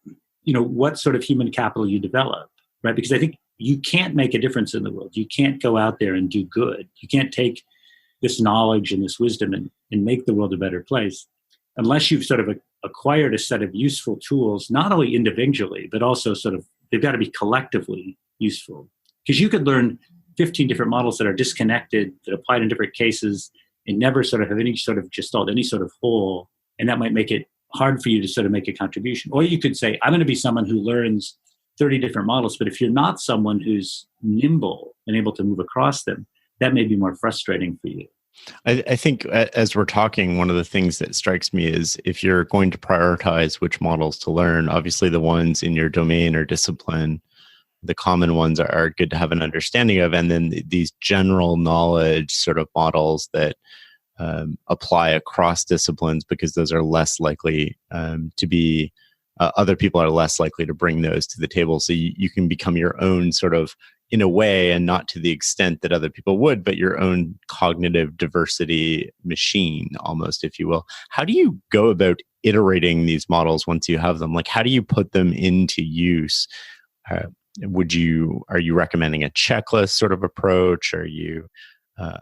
what sort of human capital you develop, right? Because I think you can't make a difference in the world. You can't go out there and do good. You can't take this knowledge and this wisdom and make the world a better place unless you've sort of acquired a set of useful tools, not only individually, but also sort of, they've got to be collectively useful. Because you could learn 15 different models that are disconnected, that applied in different cases, and never sort of have any sort of gestalt, any sort of whole. And that might make it hard for you to sort of make a contribution. Or you could say, I'm going to be someone who learns 30 different models. But if you're not someone who's nimble and able to move across them, that may be more frustrating for you. I think as we're talking, one of the things that strikes me is if you're going to prioritize which models to learn, obviously the ones in your domain or discipline, the common ones are good to have an understanding of. And then these general knowledge sort of models that apply across disciplines, because those are less likely to be, other people are less likely to bring those to the table. So you can become your own sort of, in a way, and not to the extent that other people would, but your own cognitive diversity machine, almost, if you will. How do you go about iterating these models once you have them? Like, how do you put them into use? Are you recommending a checklist sort of approach? Are you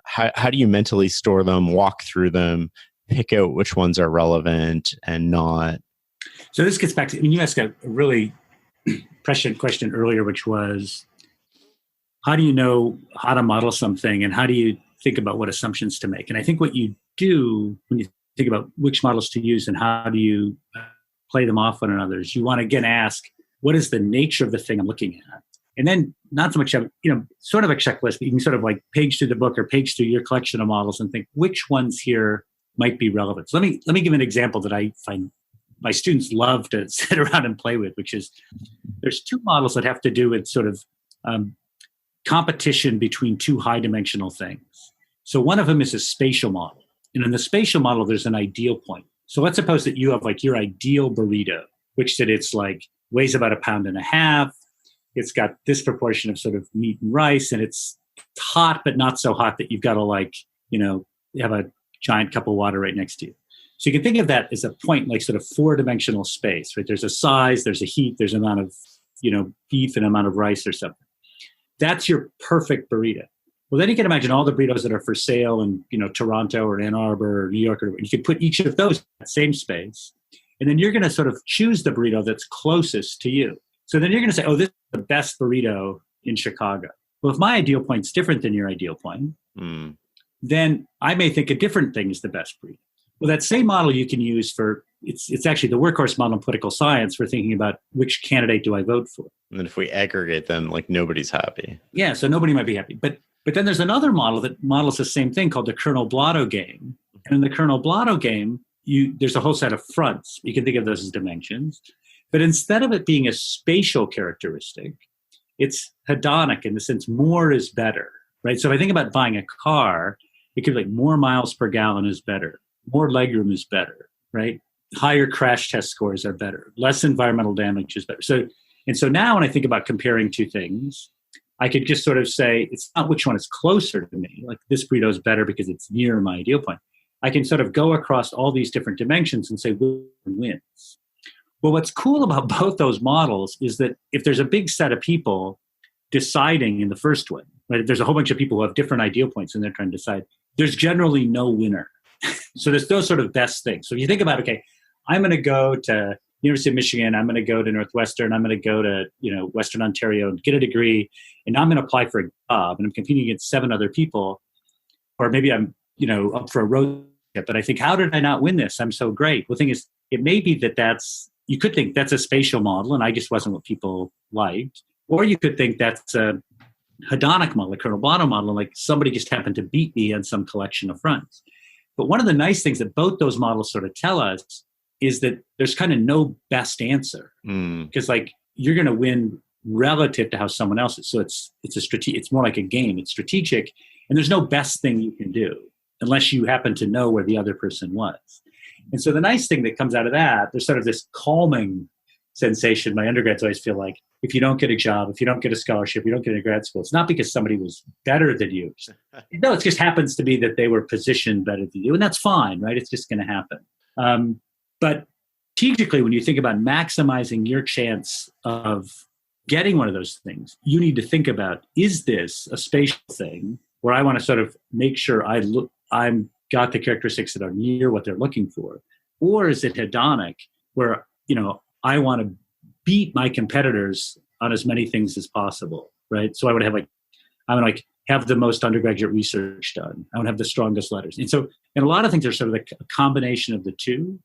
how do you mentally store them, walk through them, pick out which ones are relevant and not? So this gets back to, you asked a really prescient question earlier, which was, how do you know how to model something, and how do you think about what assumptions to make? And I think what you do when you think about which models to use and how do you play them off one another is you want to again ask, what is the nature of the thing I'm looking at? And then not so much, sort of a checklist, but you can sort of like page through the book or page through your collection of models and think which ones here might be relevant. So let me give an example that I find my students love to sit around and play with, which is there's two models that have to do with sort of competition between two high dimensional things. So one of them is a spatial model. And in the spatial model, there's an ideal point. So let's suppose that you have like your ideal burrito, which that it's like weighs about 1.5 pounds. It's got this proportion of sort of meat and rice, and it's hot, but not so hot that you've got to have a giant cup of water right next to you. So you can think of that as a point, like sort of 4-dimensional space, right? There's a size, there's a heat, there's an amount of, beef and amount of rice or something. That's your perfect burrito. Well, then you can imagine all the burritos that are for sale in, Toronto or Ann Arbor or New York, or you could put each of those in that same space. And then you're going to sort of choose the burrito that's closest to you. So then you're going to say, oh, this is the best burrito in Chicago. Well, if my ideal point's different than your ideal point, then I may think a different thing is the best burrito. Well, that same model you can use for, it's actually the workhorse model in political science for thinking about which candidate do I vote for. And then if we aggregate them, like nobody's happy. Yeah, so nobody might be happy. But then there's another model that models the same thing called the Kernel-Blotto game. And in the Kernel-Blotto game, there's a whole set of fronts. You can think of those as dimensions. But instead of it being a spatial characteristic, it's hedonic in the sense more is better, right? So if I think about buying a car, it could be like more miles per gallon is better. More legroom is better, right? Higher crash test scores are better. Less environmental damage is better. So now when I think about comparing two things, I could just sort of say, it's not which one is closer to me. Like this burrito is better because it's near my ideal point. I can sort of go across all these different dimensions and say, which one wins? Well, what's cool about both those models is that if there's a big set of people deciding in the first one, right? If there's a whole bunch of people who have different ideal points and they're trying to decide, there's generally no winner. So there's those sort of best things. So if you think about, okay, I'm going to go to University of Michigan, I'm going to go to Northwestern, I'm going to go to Western Ontario and get a degree, and now I'm going to apply for a job, and I'm competing against 7 other people, or maybe I'm up for a road trip, but I think, how did I not win this? I'm so great. Well, the thing is, it may be you could think that's a spatial model, and I just wasn't what people liked, or you could think that's a hedonic model, a Kernel-Blotto model, and like somebody just happened to beat me on some collection of fronts. But one of the nice things that both those models sort of tell us is that there's kind of no best answer, because like you're going to win relative to how someone else is. So it's more like a game. It's strategic, and there's no best thing you can do unless you happen to know where the other person was. And so the nice thing that comes out of that, there's sort of this calming sensation. My undergrads always feel like, if you don't get a job, if you don't get a scholarship, you don't get a grad school, it's not because somebody was better than you. No, it just happens to be that they were positioned better than you. And that's fine, right? It's just going to happen. But strategically, when you think about maximizing your chance of getting one of those things, you need to think about, is this a spatial thing where I want to sort of make sure I'm got the characteristics that are near what they're looking for? Or is it hedonic where, I want to beat my competitors on as many things as possible? right? So I want to have the most undergraduate research done. I want to have the strongest letters. And a lot of things are sort of a combination of the two.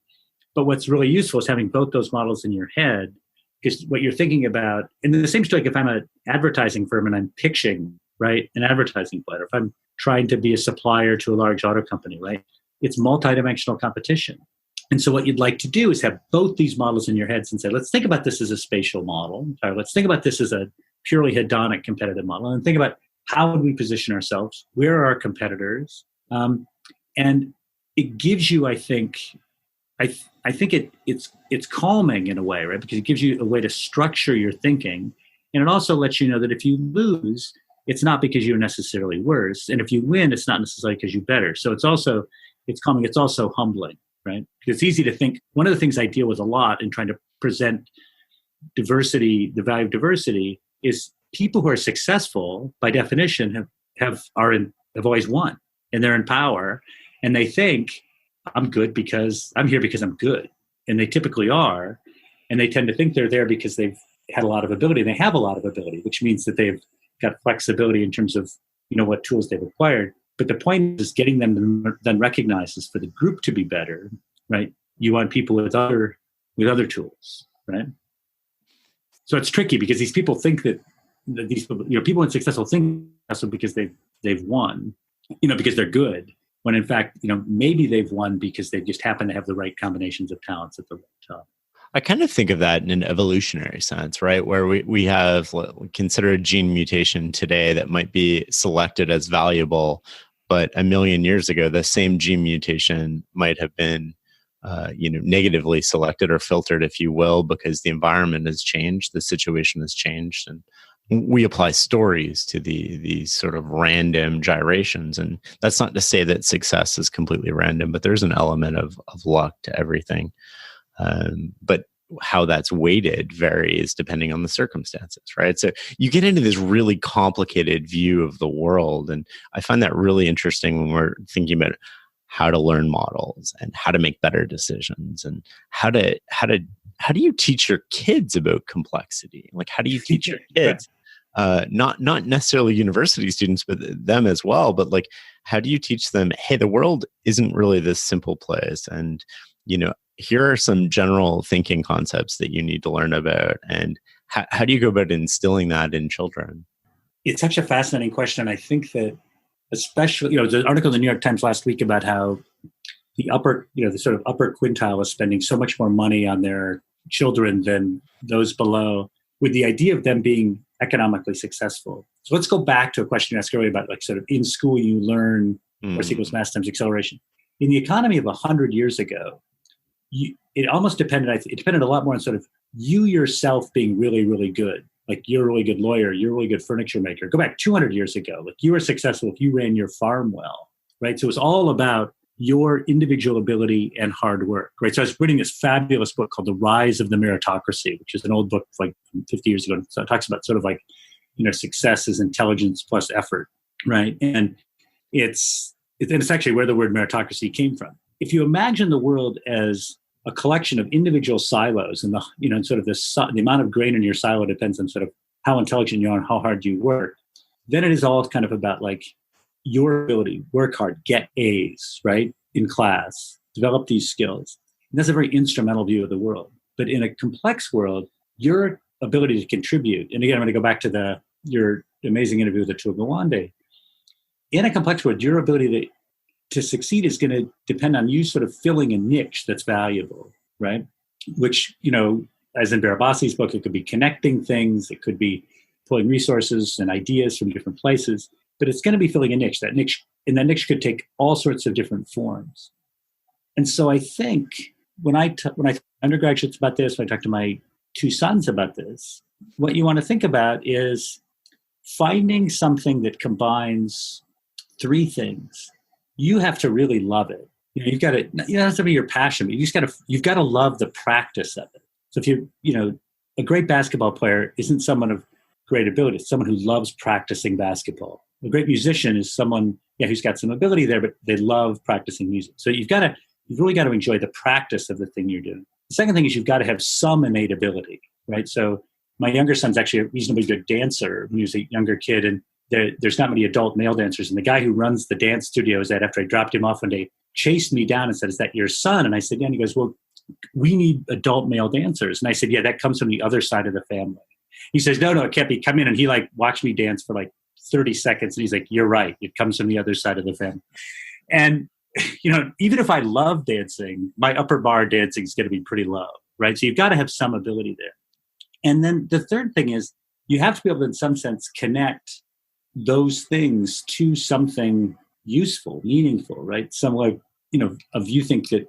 But what's really useful is having both those models in your head, because what you're thinking about, and the same story if I'm an advertising firm and I'm pitching, right, an advertising plan, or if I'm trying to be a supplier to a large auto company, right, it's multidimensional competition. And so what you'd like to do is have both these models in your heads and say, let's think about this as a spatial model. Let's think about this as a purely hedonic competitive model, and think about how would we position ourselves? Where are our competitors? And it gives you, I think it's calming in a way, right? Because it gives you a way to structure your thinking. And it also lets you know that if you lose, it's not because you're necessarily worse. And if you win, it's not necessarily because you're better. So it's calming. It's also humbling, right? Because it's easy to think. One of the things I deal with a lot in trying to present diversity, the value of diversity, is people who are successful by definition have always won, and they're in power, and they think I'm good because I'm here because I'm good. And they typically are. And they tend to think they're there because they've had a lot of ability. They have a lot of ability, which means that they've got flexibility in terms of, what tools they've acquired. But the point is getting them to then recognize is for the group to be better, right? You want people with other tools, right? So it's tricky because these people think that these people in successful think also because they've won, because they're good. When in fact, maybe they've won because they just happen to have the right combinations of talents at the right time. I kind of think of that in an evolutionary sense, right? Where we have consider a gene mutation today that might be selected as valuable, but a million years ago, the same gene mutation might have been, negatively selected or filtered, if you will, because the environment has changed, the situation has changed, and we apply stories to these sort of random gyrations. And that's not to say that success is completely random, but there's an element of luck to everything. But how that's weighted varies depending on the circumstances, right? So you get into this really complicated view of the world. And I find that really interesting when we're thinking about how to learn models and how to make better decisions and how do you teach your kids about complexity? Like, how do you teach your kids, not necessarily university students, but them as well, but like, how do you teach them, hey, the world isn't really this simple place. And, here are some general thinking concepts that you need to learn about. And how do you go about instilling that in children? It's such a fascinating question. I think that especially, there's an article in the New York Times last week about how the sort of upper quintile is spending so much more money on their children than those below, with the idea of them being economically successful. So let's go back to a question you asked earlier about, like, sort of in school you learn force equals mass times acceleration. In the economy of 100 years ago, it almost depended. It depended a lot more on sort of you yourself being really, really good. Like, you're a really good lawyer, you're a really good furniture maker. Go back 200 years ago. Like, you were successful if you ran your farm well, right? So it was all about your individual ability and hard work, right? So I was reading this fabulous book called The Rise of the Meritocracy, which is an old book like from 50 years ago. So it talks about sort of like, success is intelligence plus effort, right? And it's actually where the word meritocracy came from. If you imagine the world as a collection of individual silos, and sort of the amount of grain in your silo depends on sort of how intelligent you are and how hard you work, then it is all kind of about like your ability, work hard, get A's, right, in class, develop these skills. And that's a very instrumental view of the world. But in a complex world, your ability to contribute, and again, I'm going to go back to your amazing interview with Atul Gawande. In a complex world, your ability to succeed is going to depend on you sort of filling a niche that's valuable, right? Which, as in Barabasi's book, it could be connecting things, it could be pulling resources and ideas from different places, but it's going to be filling a niche. That niche could take all sorts of different forms. And so I think when I talk to undergraduates about this, when I talk to my two sons about this, what you want to think about is finding something that combines three things. You have to really love it. You've got to, it has to be your passion, but you've got to love the practice of it. So if a great basketball player isn't someone of great ability, it's someone who loves practicing basketball. A great musician is someone, who's got some ability there, but they love practicing music. So you've really got to enjoy the practice of the thing you're doing. The second thing is you've got to have some innate ability, right? So my younger son's actually a reasonably good dancer when he was a younger kid, and there's not many adult male dancers. And the guy who runs the dance studio is that after I dropped him off one day, chased me down and said, "Is that your son?" And I said, "Yeah." And he goes, "Well, we need adult male dancers." And I said, "Yeah, that comes from the other side of the family." He says, no, it can't be. Come in. And he like watched me dance for like 30 seconds. And he's like, "You're right. It comes from the other side of the family." And, even if I love dancing, my upper bar dancing is going to be pretty low, right? So you've got to have some ability there. And then the third thing is you have to be able to, in some sense, connect those things to something useful, meaningful, right? Some like, of you think that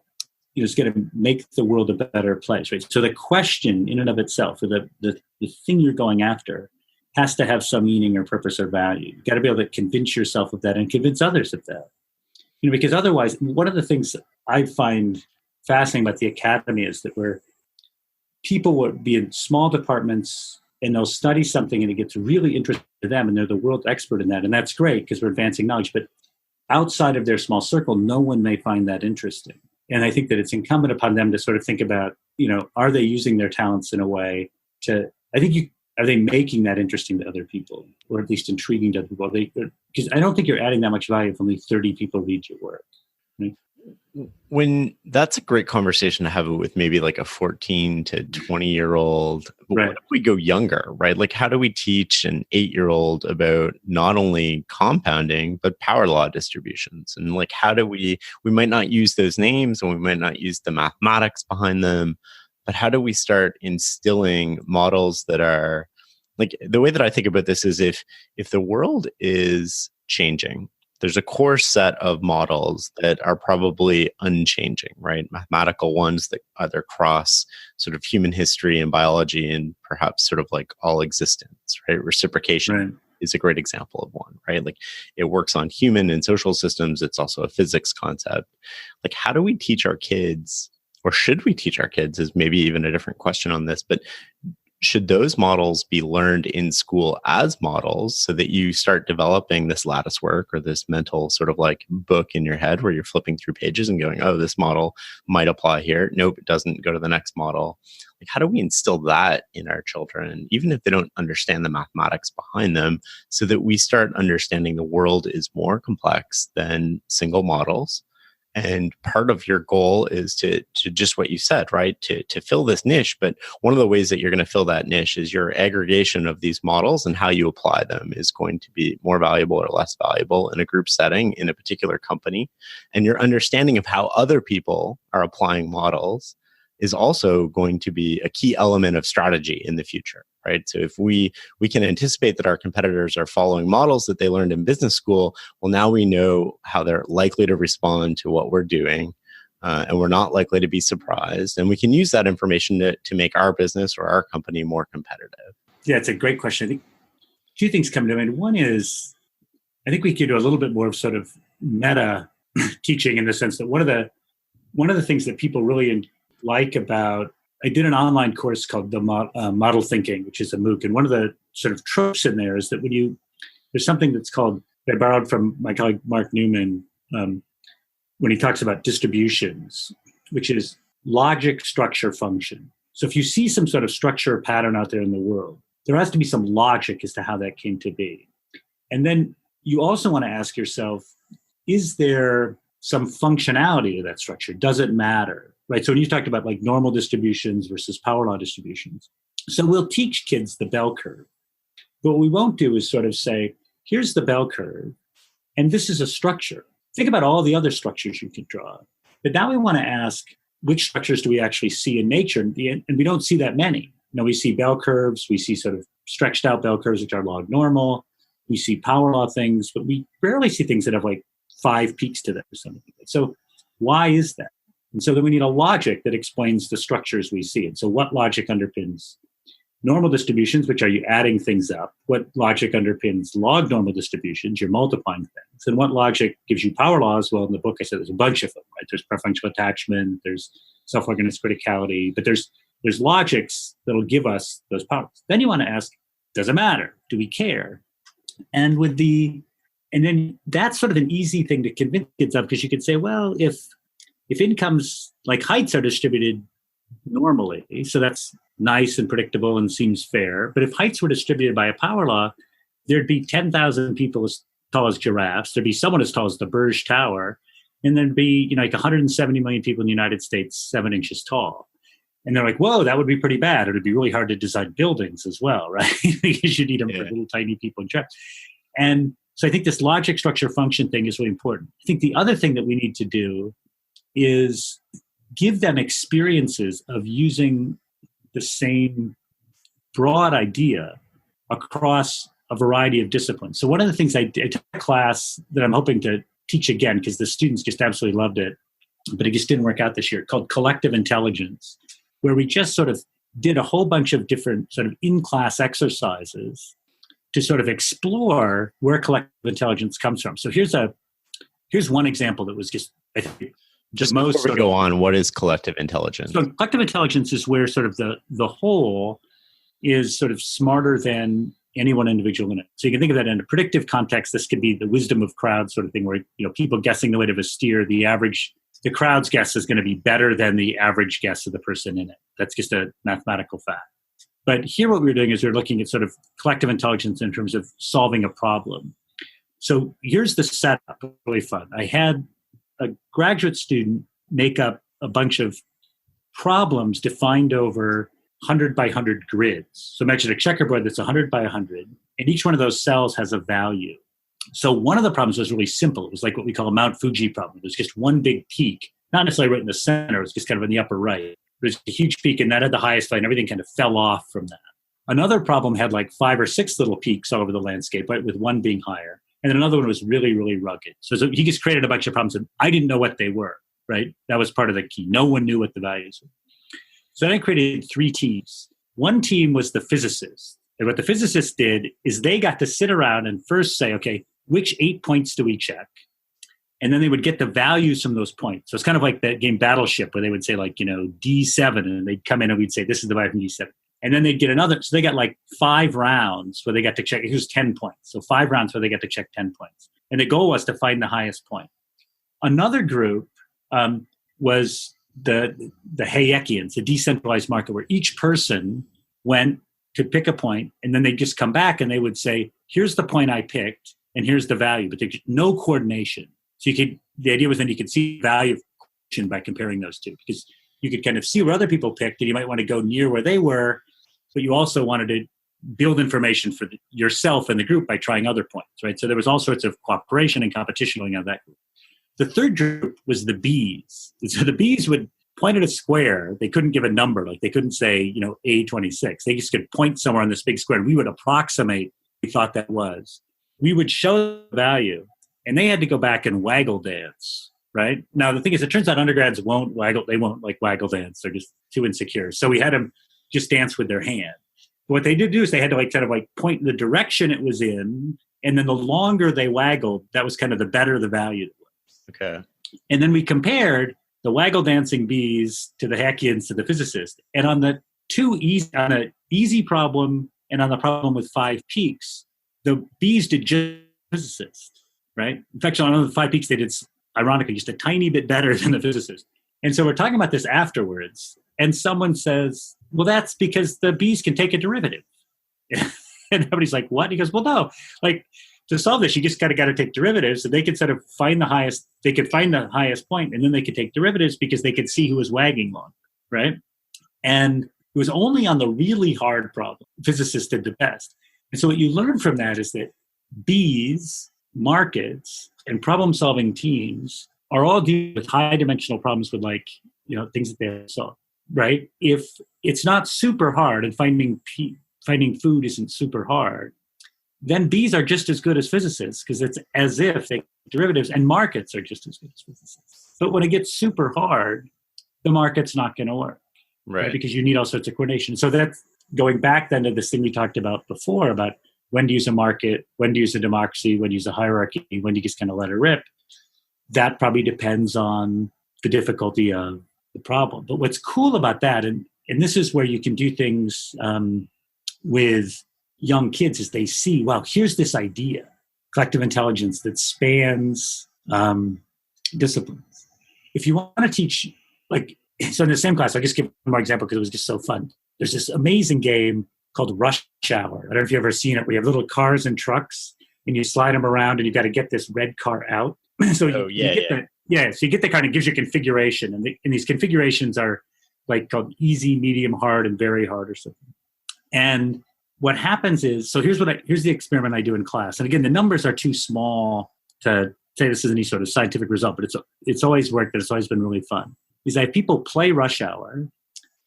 is going to make the world a better place, right? So the question in and of itself, or the thing you're going after, has to have some meaning or purpose or value. You've got to be able to convince yourself of that and convince others of that. Because otherwise, one of the things I find fascinating about the academy is that people will be in small departments and they'll study something and it gets really interesting to them and they're the world expert in that. And that's great because we're advancing knowledge. But outside of their small circle, no one may find that interesting. And I think that it's incumbent upon them to sort of think about, are they using their talents in a way are they making that interesting to other people, or at least intriguing to other people? Because I don't think you're adding that much value if only 30 people read your work. Right? When that's a great conversation to have with maybe like a 14 to 20-year-old. Right. What if we go younger, right? Like how do we teach an 8-year-old about not only compounding, but power law distributions? And like, how do we might not use those names and we might not use the mathematics behind them, but how do we start instilling models that are like, the way that I think about this is if the world is changing, there's a core set of models that are probably unchanging, right? Mathematical ones that either cross sort of human history and biology and perhaps sort of like all existence, right? Reciprocation is a great example of one, right? Like it works on human and social systems. It's also a physics concept. Like how do we teach our kids, or should we teach our kids, is maybe even a different question on this, but should those models be learned in school as models so that you start developing this lattice work or this mental sort of like book in your head where you're flipping through pages and going, oh, this model might apply here. Nope, it doesn't. Go to the next model. Like, how do we instill that in our children, even if they don't understand the mathematics behind them, so that we start understanding the world is more complex than single models? And part of your goal is to just what you said, right? To fill this niche. But one of the ways that you're going to fill that niche is your aggregation of these models, and how you apply them is going to be more valuable or less valuable in a group setting, in a particular company. And your understanding of how other people are applying models is also going to be a key element of strategy in the future, right? So if we can anticipate that our competitors are following models that they learned in business school, well, now we know how they're likely to respond to what we're doing, and we're not likely to be surprised. And we can use that information to make our business or our company more competitive. Yeah, it's a great question. I think two things come to mind. One is, I think we could do a little bit more of sort of meta teaching, in the sense that one of the things that people really like about, I did an online course called the Model Thinking, which is a MOOC. And one of the sort of tropes in there is that there's something that's called, I borrowed from my colleague Mark Newman, when he talks about distributions, which is logic, structure, function. So if you see some sort of structure or pattern out there in the world, there has to be some logic as to how that came to be. And then you also want to ask yourself, is there some functionality to that structure? Does it matter? Right. So when you talked about like normal distributions versus power law distributions, so we'll teach kids the bell curve. But what we won't do is sort of say, here's the bell curve, and this is a structure. Think about all the other structures you can draw. But now we want to ask, which structures do we actually see in nature? And we don't see that many. We see bell curves. We see sort of stretched out bell curves, which are log normal. We see power law things, but we rarely see things that have like 5 peaks to them or something. So why is that? And so then we need a logic that explains the structures we see. And so what logic underpins normal distributions, which are you adding things up? What logic underpins log normal distributions? You're multiplying things. And what logic gives you power laws? Well, in the book, I said there's a bunch of them, right? There's preferential attachment, there's self-organized criticality, but there's logics that'll give us those powers. Then you want to ask, does it matter? Do we care? And then that's sort of an easy thing to convince kids of, because you could say, well, if incomes like heights are distributed normally, so that's nice and predictable and seems fair. But if heights were distributed by a power law, there'd be 10,000 people as tall as giraffes. There'd be someone as tall as the Burj Tower. And there'd be, like 170 million people in the United States, 7 inches tall. And they're like, whoa, that would be pretty bad. It would be really hard to design buildings as well, right? Because you need them for little tiny people and traps. And so I think this logic, structure, function thing is really important. I think the other thing that we need to do is give them experiences of using the same broad idea across a variety of disciplines. So one of the things I took a class that I'm hoping to teach again, because the students just absolutely loved it, but it just didn't work out this year, called Collective Intelligence, where we just sort of did a whole bunch of different sort of in-class exercises to sort of explore where collective intelligence comes from. So here's one example that was just, I think, just most before we go on, what is collective intelligence? So collective intelligence is where sort of the whole is sort of smarter than any one individual in it. So you can think of that in a predictive context. This could be the wisdom of crowds sort of thing, where people guessing the weight of a steer, the crowd's guess is going to be better than the average guess of the person in it. That's just a mathematical fact. But here what we're doing is we're looking at sort of collective intelligence in terms of solving a problem. So here's the setup, really fun. I had a graduate student make up a bunch of problems defined over 100 by 100 grids. So imagine a checkerboard that's 100 by 100, and each one of those cells has a value. So one of the problems was really simple. It was like what we call a Mount Fuji problem. It was just one big peak, not necessarily right in the center. It was just kind of in the upper right. There's a huge peak, and that had the highest value, and everything kind of fell off from that. Another problem had like 5 or 6 little peaks all over the landscape, right, with one being higher. And then another one was really, really rugged. So he just created a bunch of problems, and I didn't know what they were, right? That was part of the key. No one knew what the values were. So then I created 3 teams. One team was the physicists. And what the physicists did is they got to sit around and first say, okay, which 8 points do we check? And then they would get the values from those points. So it's kind of like that game Battleship, where they would say like, D7, and they'd come in and we'd say, this is the value from D7. And then they'd get another. So they got like 5 rounds where they got to check. It was 10 points. So 5 rounds where they got to check 10 points. And the goal was to find the highest point. Another group was the Hayekians, the decentralized market, where each person could pick a point, and then they'd just come back and they would say, here's the point I picked, and here's the value. But there's no coordination. So the idea was then you could see the value of coordination by comparing those two, because you could kind of see where other people picked, and you might want to go near where they were, but you also wanted to build information for yourself and the group by trying other points, right? So there was all sorts of cooperation and competition going on in that group. The third group was the bees. So the bees would point at a square. They couldn't give a number. Like they couldn't say, A26. They just could point somewhere on this big square, and we would approximate what we thought that was. We would show the value, and they had to go back and waggle dance, right? Now, the thing is, it turns out undergrads won't waggle. They won't like waggle dance. They're just too insecure. So we had them just dance with their hand. What they did do is they had to kind of point in the direction it was in, and then the longer they waggled, that was kind of the better the value was. Okay. And then we compared the waggle dancing bees to the Hayekians to the physicists. And on the on an easy problem and on the problem with 5 peaks, the bees did just physicists, right? In fact, on the 5 peaks, they did, ironically, just a tiny bit better than the physicists. And so we're talking about this afterwards, and someone says, well, that's because the bees can take a derivative. And everybody's like, what? He goes, well, no, to solve this, you just got to take derivatives. So they could sort of find the highest point, and then they could take derivatives because they could see who was wagging longer, right? And it was only on the really hard problem physicists did the best. And so what you learn from that is that bees, markets, and problem-solving teams are all dealing with high-dimensional problems with things that they have to solve, right? If it's not super hard and finding food isn't super hard, then bees are just as good as physicists, because it's as if they derivatives, and markets are just as good as physicists. But when it gets super hard, the market's not going to work, right? Because you need all sorts of coordination. So that's going back then to this thing we talked about before about when to use a market, when to use a democracy, when to use a hierarchy, when to just kind of let it rip. That probably depends on the difficulty of the problem. But what's cool about that, and this is where you can do things with young kids, is they see, wow, here's this idea, collective intelligence that spans disciplines. If you want to teach, so in the same class, I'll just give one more example because it was just so fun. there's this amazing game called Rush Hour. I don't know if you've ever seen it, where you have little cars and trucks and you slide them around and you got to get this red car out. So so you get the car and it gives you configuration. And these configurations are like called easy, medium, hard, and very hard or something. And what happens is, so here's the experiment I do in class. And again, the numbers are too small to say this is any sort of scientific result, but it's always worked and it's always been really fun. Is I have people play Rush Hour,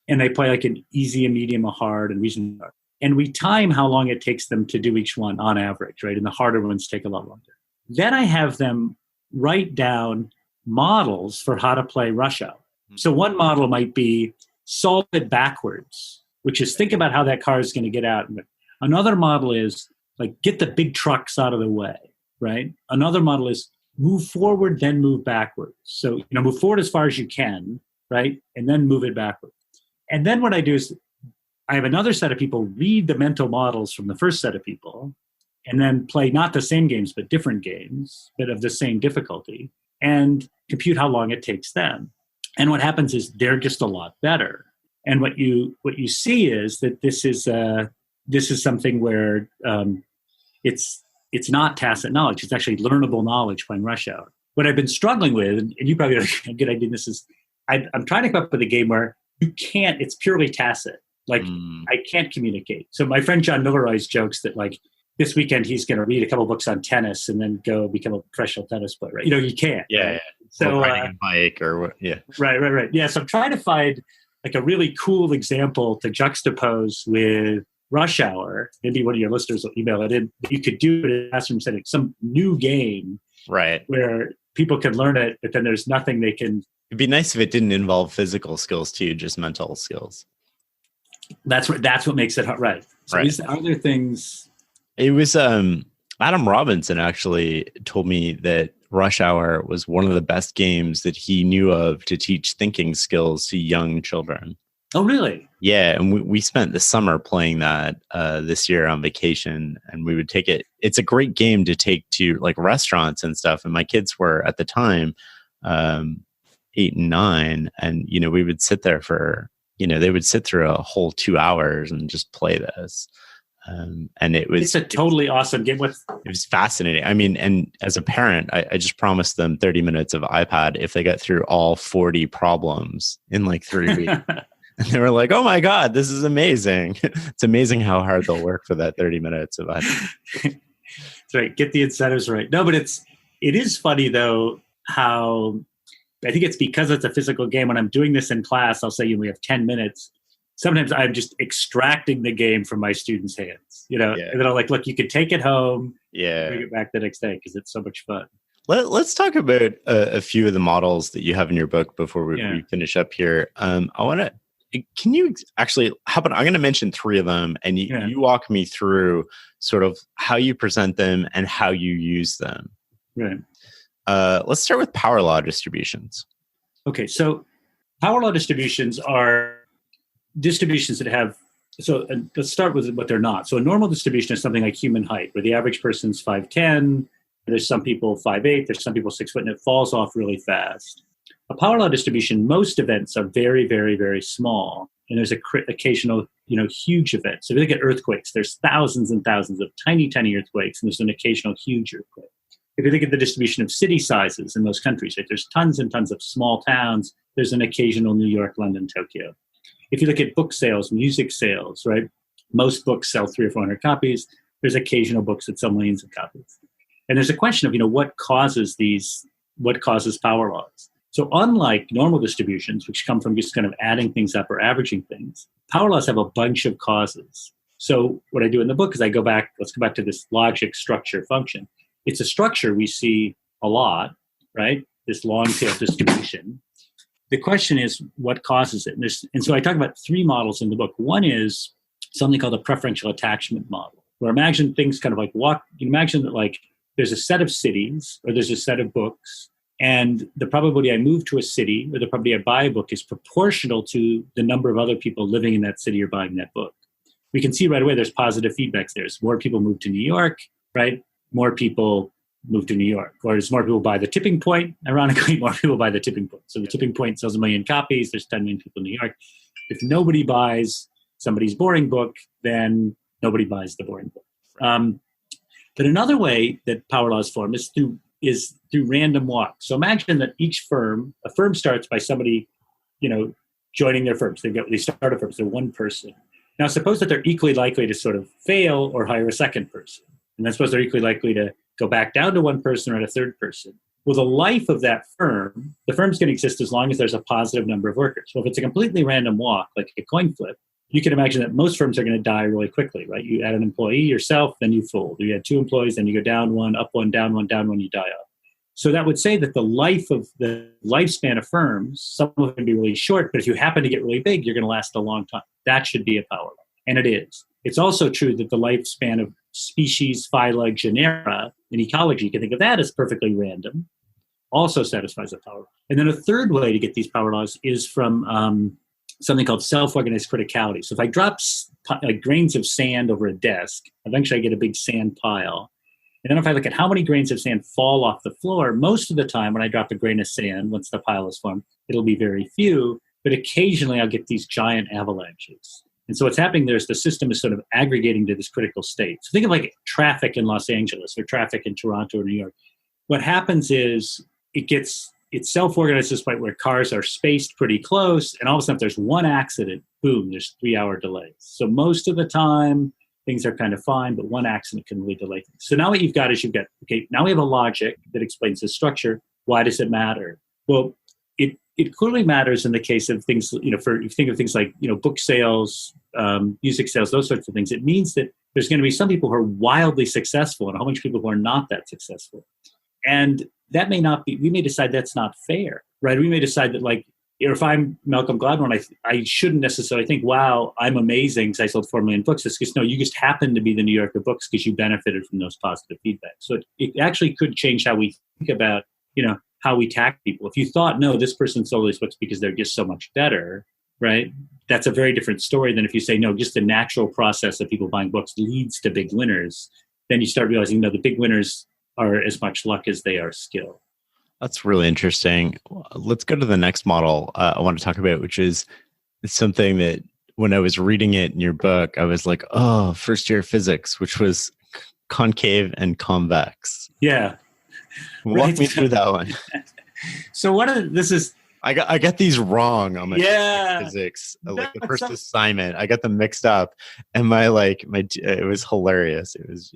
and they play like an easy, a medium, a hard, and reasonably hard. And we time how long it takes them to do each one on average, right? And the harder ones take a lot longer. Then I have them write down models for how to play Rush Hour. So one model might be solve it backwards, which is think about how that car is going to get out. Another model is like get the big trucks out of the way, right? Another model is move forward, then move backwards. So, move forward as far as you can, right? And then move it backwards. And then what I do is I have another set of people read the mental models from the first set of people and then play not the same games, but different games, but of the same difficulty, and compute how long it takes them. And what happens is they're just a lot better. And what you see is that this is something where it's not tacit knowledge. It's actually learnable knowledge playing Rush Hour. What I've been struggling with, and you probably have a good idea, this is I'm trying to come up with a game where you can't, it's purely tacit. Like I can't communicate. So my friend John Milroy jokes that like this weekend he's going to read a couple books on tennis and then go become a professional tennis player. Right? You can't. Yeah. Right? So riding a bike or what? Yeah. Right. Yeah. So I'm trying to find like a really cool example to juxtapose with Rush Hour. Maybe one of your listeners will email it in. You could do it in a classroom setting, some new game, right, where people can learn it, but then there's nothing they can. It'd be nice if it didn't involve physical skills too, just mental skills. That's what makes it hard, right? So right. Are there things? It was Adam Robinson actually told me that Rush Hour was one of the best games that he knew of to teach thinking skills to young children. Oh, really? Yeah, and we spent the summer playing that this year on vacation, and we would take it. It's a great game to take to like restaurants and stuff. And my kids were at the time 8 and 9, and we would sit there for they would sit through a whole 2 hours and just play this. And it's was fascinating. I mean, and as a parent, I just promised them 30 minutes of iPad if they got through all 40 problems in like 3 weeks. And they were like, "Oh my God, this is amazing!" It's amazing how hard they'll work for that 30 minutes of iPad. That's right. Get the incentives right. No, but it is funny though how I think it's because it's a physical game. When I'm doing this in class, I'll say we have 10 minutes. Sometimes I'm just extracting the game from my students' hands, and then I'm like, look, you can take it home, bring it back the next day because it's so much fun. Let's talk about a few of the models that you have in your book before we finish up here. Can you actually, how about I'm going to mention 3 of them and you walk me through sort of how you present them and how you use them. Right. Let's start with power law distributions. Okay, so power law distributions are distributions that have, let's start with what they're not. So a normal distribution is something like human height, where the average person's 5'10", there's some people 5'8", there's some people 6 foot, and it falls off really fast. A power law distribution, most events are very, very, very small, and there's occasional, huge events. So if you look at earthquakes, there's thousands and thousands of tiny, tiny earthquakes, and there's an occasional huge earthquake. If you look at the distribution of city sizes in those countries, right, there's tons and tons of small towns. There's an occasional New York, London, Tokyo. If you look at book sales, music sales, right, most books sell 300 or 400 copies. There's occasional books that sell millions of copies. And there's a question of, what causes power laws? So unlike normal distributions, which come from just kind of adding things up or averaging things, power laws have a bunch of causes. So what I do in the book is let's go back to this logic structure function. It's a structure we see a lot, right? This long-tail distribution. The question is, what causes it? And so I talk about 3 models in the book. One is something called a preferential attachment model, where imagine things kind of like imagine that like there's a set of cities or there's a set of books, and the probability I move to a city or the probability I buy a book is proportional to the number of other people living in that city or buying that book. We can see right away there's positive feedbacks there. As more people move to New York, right? More people move to New York. Or as more people buy The Tipping Point, ironically, more people buy The Tipping Point. So The Tipping Point sells 1 million copies. There's 10 million people in New York. If nobody buys somebody's boring book, then nobody buys the boring book. But another way that power laws form is through random walk. So imagine that a firm starts by somebody, joining their firms. They start a firm, so one person. Now, suppose that they're equally likely to sort of fail or hire a second person. And then suppose they're equally likely to go back down to one person or a third person. Well, the life of that firm, the firm's going to exist as long as there's a positive number of workers. Well, if it's a completely random walk, like a coin flip, you can imagine that most firms are going to die really quickly, right? You add an employee yourself, then you fold. You add two employees, then you go down one, up one, down one, you die off. So that would say that the lifespan of firms, some of them can be really short, but if you happen to get really big, you're going to last a long time. That should be a power law. And it is. It's also true that the lifespan of species, phyla, genera in ecology, you can think of that as perfectly random, also satisfies a power law. And then a third way to get these power laws is from something called self-organized criticality. So if I drop grains of sand over a desk, eventually I get a big sand pile. And then if I look at how many grains of sand fall off the floor, most of the time when I drop a grain of sand, once the pile is formed, it'll be very few, but occasionally I'll get these giant avalanches. And so what's happening there is the system is sort of aggregating to this critical state. So think of like traffic in Los Angeles or traffic in Toronto or New York. What happens is it's self-organized to this point where cars are spaced pretty close, and all of a sudden if there's one accident, boom, there's 3-hour delays. So most of the time, things are kind of fine, but one accident can really delay things. So now what you've got is now we have a logic that explains the structure. Why does it matter? Well, it clearly matters in the case of things, if you think of things like, book sales, music sales, those sorts of things. It means that there's going to be some people who are wildly successful and a whole bunch of people who are not that successful. And that may not be, we may decide that's not fair, right? We may decide that if I'm Malcolm Gladwell, I shouldn't necessarily think, wow, I'm amazing because I sold 4 million books. It's because, no, you just happen to be the New Yorker books because you benefited from those positive feedback. So it actually could change how we think about, how we tackle people. If you thought, no, this person sold these books because they're just so much better, right? That's a very different story than if you say, no, just the natural process of people buying books leads to big winners. Then you start realizing, no, the big winners are as much luck as they are skill. That's really interesting. Let's go to the next model I want to talk about, which is something that when I was reading it in your book, I was like, oh, first year physics, which was concave and convex. Yeah. Walk me through that one. So I got these wrong on my physics. Like the first assignment, I got them mixed up, and it was hilarious. It was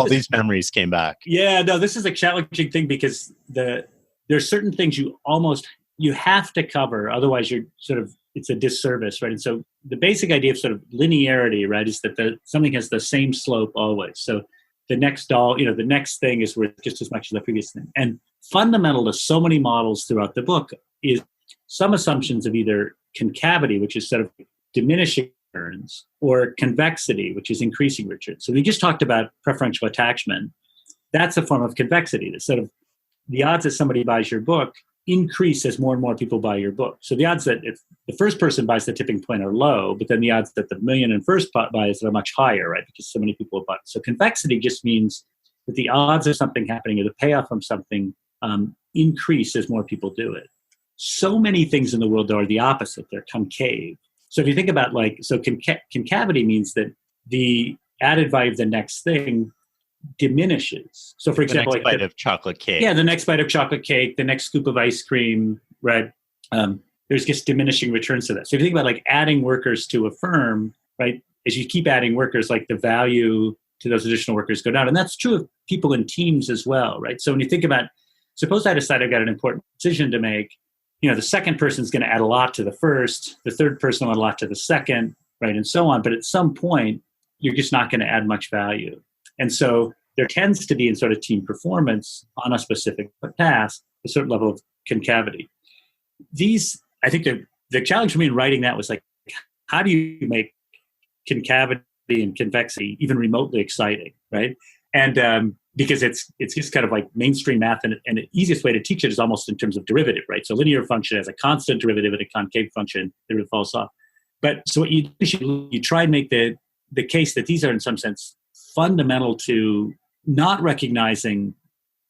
these memories came back. Yeah, no, this is a challenging thing because there's certain things you have to cover, otherwise it's a disservice, right? And so the basic idea of sort of linearity, right, is that something has the same slope always. So the next the next thing is worth just as much as the previous thing. And fundamental to so many models throughout the book is some assumptions of either concavity, which is sort of diminishing returns, or convexity, which is increasing returns. So we just talked about preferential attachment. That's a form of convexity. That's sort of the odds that somebody buys your book increase as more and more people buy your book. So the odds that if the first person buys The Tipping Point are low, but then the odds that the million and first buys are much higher, right? Because so many people have bought it. So convexity just means that the odds of something happening or the payoff from something increase as more people do it. So many things in the world, though, are the opposite. They're concave. So if you think about concavity means that the added value of the next thing diminishes. So for example, the next bite of chocolate cake. Yeah, the next bite of chocolate cake, the next scoop of ice cream, right? There's just diminishing returns to that. So if you think about adding workers to a firm, right? As you keep adding workers, the value to those additional workers go down. And that's true of people in teams as well, right? So when you think about, suppose I decide I've got an important decision to make, the second person is going to add a lot to the first, the third person will add a lot to the second, right? And so on. But at some point, you're just not going to add much value. And so there tends to be in sort of team performance on a specific task, a certain level of concavity. I think the challenge for me in writing that was how do you make concavity and convexity even remotely exciting, right? And because it's just kind of mainstream math, and the easiest way to teach it is almost in terms of derivative, right? So linear function has a constant derivative and a concave function, derivative falls off. But so what you do is you try and make the case that these are in some sense fundamental to not recognizing,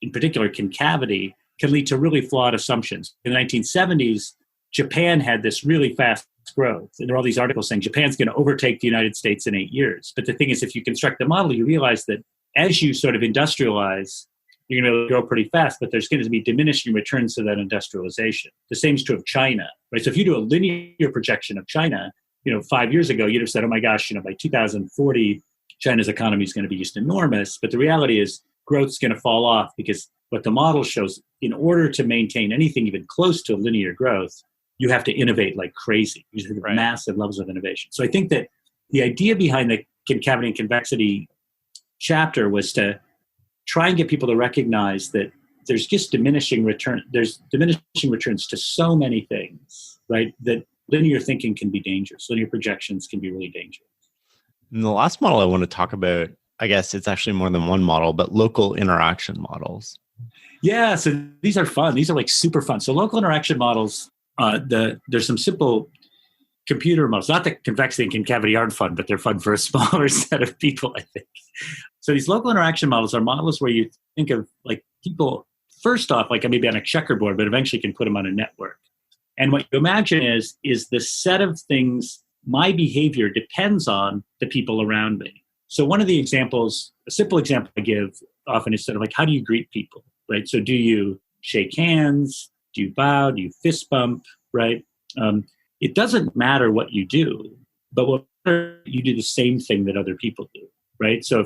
in particular, concavity can lead to really flawed assumptions. In the 1970s, Japan had this really fast growth. And there are all these articles saying Japan's going to overtake the United States in 8 years. But the thing is, if you construct the model, you realize that as you sort of industrialize, you're going to grow pretty fast, but there's going to be diminishing returns to that industrialization. The same is true of China, right? So if you do a linear projection of China, 5 years ago, you'd have said, oh my gosh, by 2040, China's economy is going to be just enormous. But the reality is growth is going to fall off because what the model shows, in order to maintain anything even close to linear growth, you have to innovate like crazy. You have massive levels of innovation. So I think that the idea behind the concavity and convexity chapter was to try and get people to recognize that there's just diminishing returns to so many things, right? That linear thinking can be dangerous. Linear projections can be really dangerous. And the last model I want to talk about, I guess it's actually more than one model, but local interaction models. Yeah, so these are fun. These are like super fun. So local interaction models, there's some simple computer models. Not that convexity and concavity aren't fun, but they're fun for a smaller set of people, I think. So these local interaction models are models where you think of like people, first off, like maybe on a checkerboard, but eventually can put them on a network. And what you imagine is the set of things, my behavior depends on the people around me. So one of the examples, a simple example I give often is sort of like, how do you greet people, right? So do you shake hands? Do you bow? Do you fist bump, right? It doesn't matter what you do, but what you do the same thing that other people do, right? So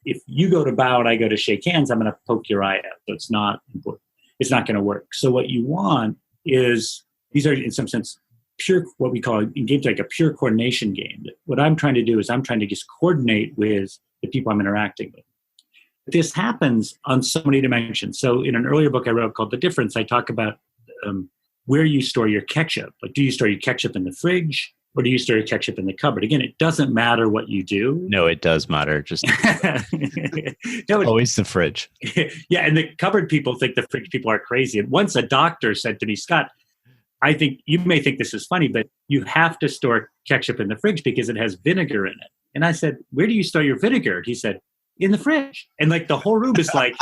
if you go to bow and I go to shake hands, I'm going to poke your eye out. So it's not important. It's not going to work. So what you want is, these are in some sense pure, what we call in games like a pure coordination game. What I'm trying to do is I'm trying to just coordinate with the people I'm interacting with. This happens on so many dimensions. So in an earlier book I wrote called The Difference, I talk about where you store your ketchup. Like, do you store your ketchup in the fridge or do you store your ketchup in the cupboard? Again, it doesn't matter what you do. No, it does matter. Just always the fridge. Yeah, and the cupboard people think the fridge people are crazy. And once a doctor said to me, Scott, I think you may think this is funny, but you have to store ketchup in the fridge because it has vinegar in it. And I said, where do you store your vinegar? He said, in the fridge. And like the whole room is like,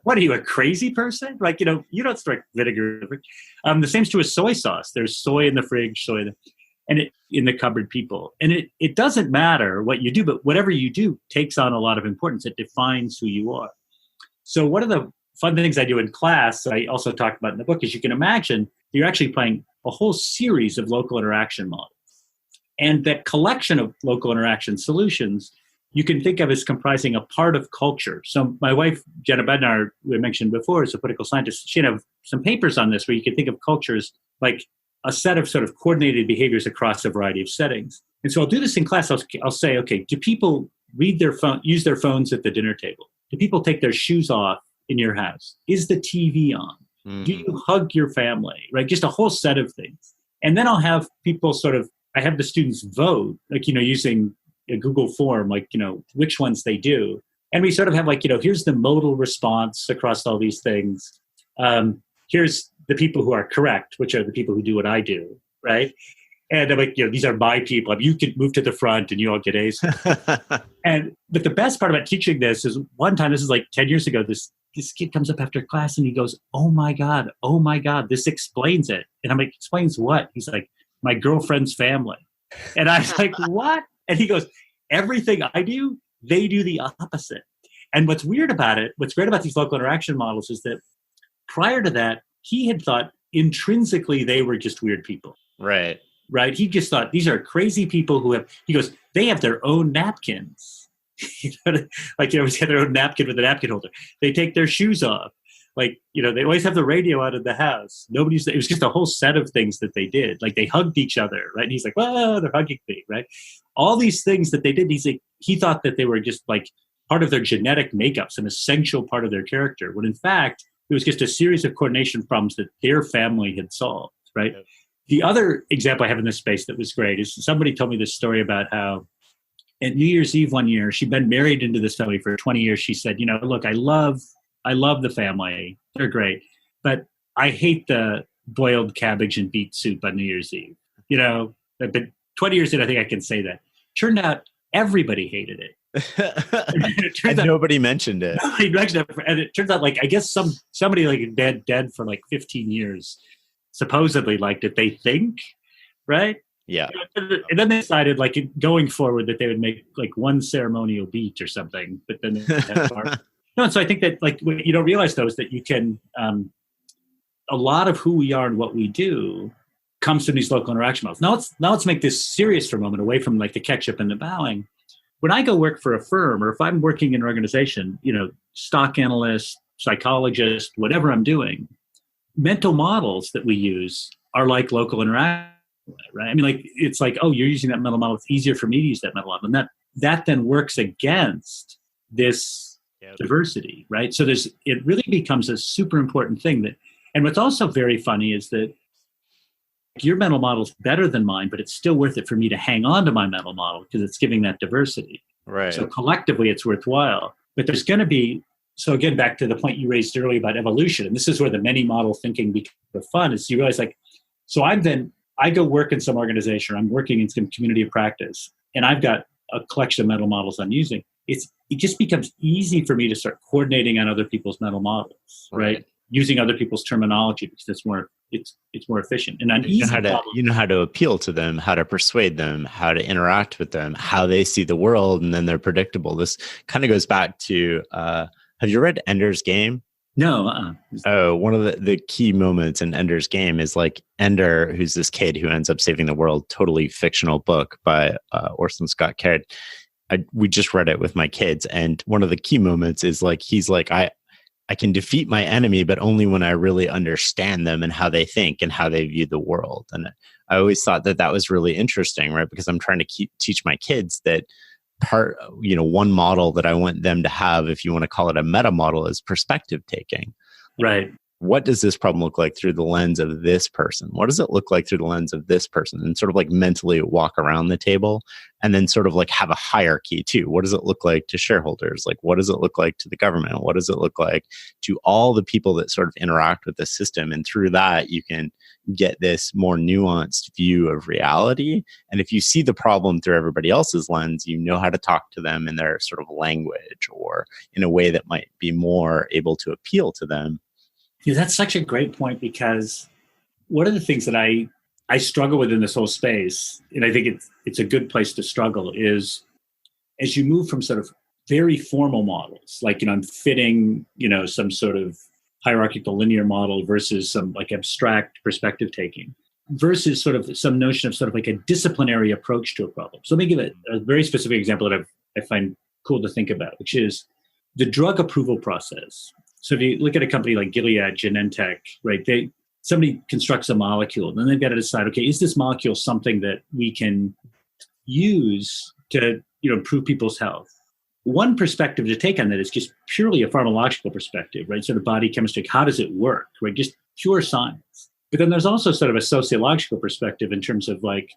what are you, a crazy person? Like, you don't store vinegar in the fridge. The same is true with soy sauce. There's soy in the fridge, in the cupboard people. And it doesn't matter what you do, but whatever you do takes on a lot of importance. It defines who you are. So one of the fun things I do in class, I also talk about in the book, is you can imagine you're actually playing a whole series of local interaction models. And that collection of local interaction solutions you can think of as comprising a part of culture. So my wife, Jenna Bednar, who I mentioned before, is a political scientist. She'd have some papers on this where you can think of cultures like a set of sort of coordinated behaviors across a variety of settings. And so I'll do this in class. I'll say, okay, do people use their phones at the dinner table? Do people take their shoes off in your house? Is the TV on? Mm-hmm. Do you hug your family? Right? Just a whole set of things. And then I'll have people I have the students vote, like, using a Google form, like, which ones they do. And we sort of have like, here's the modal response across all these things. Here's the people who are correct, which are the people who do what I do, right? And I'm like, these are my people. You can move to the front and you all get A's. But the best part about teaching this is one time, this is like 10 years ago, this kid comes up after class and he goes, oh my God, this explains it. And I'm like, explains what? He's like, my girlfriend's family. And I was like, what? And he goes, everything I do, they do the opposite. And what's great about these local interaction models is that prior to that, he had thought intrinsically they were just weird people. Right. He just thought these are crazy people they have their own napkins. We have their own napkin with a napkin holder. They take their shoes off. They always have the radio out of the house. it was just a whole set of things that they did. Like they hugged each other, right? And he's like, well, they're hugging me, right? All these things that they did, he thought that they were just like part of their genetic makeup, an essential part of their character, when in fact, it was just a series of coordination problems that their family had solved, right? Yep. The other example I have in this space that was great is somebody told me this story about how at New Year's Eve one year, she'd been married into this family for 20 years. She said, look, I love the family. They're great. But I hate the boiled cabbage and beet soup on New Year's Eve. I've been 20 years in, I think I can say that. Turned out everybody hated it. And nobody mentioned it. Nobody mentioned it. And it turns out, like, I guess somebody like dead for like 15 years supposedly liked it, they think, right? Yeah. And then they decided, like, going forward, that they would make like one ceremonial beat or something. But then they had no. And so I think that, like, what you don't realize though is that you can a lot of who we are and what we do comes from these local interaction models. Now let's make this serious for a moment, away from like the ketchup and the bowing. When I go work for a firm, or if I'm working in an organization, stock analyst, psychologist, whatever I'm doing, mental models that we use are like local interaction, right? I mean, like, it's like, oh, you're using that mental model. It's easier for me to use that mental model. And that then works against this diversity, right? So it really becomes a super important thing and what's also very funny is that your mental model is better than mine, but it's still worth it for me to hang on to my mental model because it's giving that diversity. Right. So collectively, it's worthwhile. But there's going to be, so again, back to the point you raised earlier about evolution, and this is where the many model thinking becomes fun, is you realize, like, so I go work in some organization, or I'm working in some community of practice, and I've got a collection of mental models I'm using. It just becomes easy for me to start coordinating on other people's mental models, right? Using other people's terminology because it's more efficient. And you know how to appeal to them, how to persuade them, how to interact with them, how they see the world, and then they're predictable. This kind of goes back to have you read Ender's Game? No. Oh, one of the key moments in Ender's Game is like Ender, who's this kid who ends up saving the world, totally fictional book by Orson Scott Card. We just read it with my kids, and one of the key moments is like, he's like, I can defeat my enemy, but only when I really understand them and how they think and how they view the world. And I always thought that was really interesting, right? Because I'm trying to teach my kids that one model that I want them to have, if you want to call it a meta model, is perspective taking. Right. What does this problem look like through the lens of this person? What does it look like through the lens of this person? And sort of like mentally walk around the table and then sort of like have a hierarchy too. What does it look like to shareholders? Like, what does it look like to the government? What does it look like to all the people that sort of interact with the system? And through that, you can get this more nuanced view of reality. And if you see the problem through everybody else's lens, you know how to talk to them in their sort of language or in a way that might be more able to appeal to them. Yeah, that's such a great point, because one of the things that I struggle with in this whole space, and I think it's a good place to struggle, is as you move from sort of very formal models, like, I'm fitting, some sort of hierarchical linear model versus some like abstract perspective taking, versus sort of some notion of sort of like a disciplinary approach to a problem. So let me give a very specific example that I find cool to think about, which is the drug approval process. So if you look at a company like Gilead, Genentech, right? Somebody constructs a molecule, and then they've got to decide, okay, is this molecule something that we can use to, improve people's health? One perspective to take on that is just purely a pharmacological perspective, right? Sort of body chemistry, how does it work, right? Just pure science. But then there's also sort of a sociological perspective in terms of like,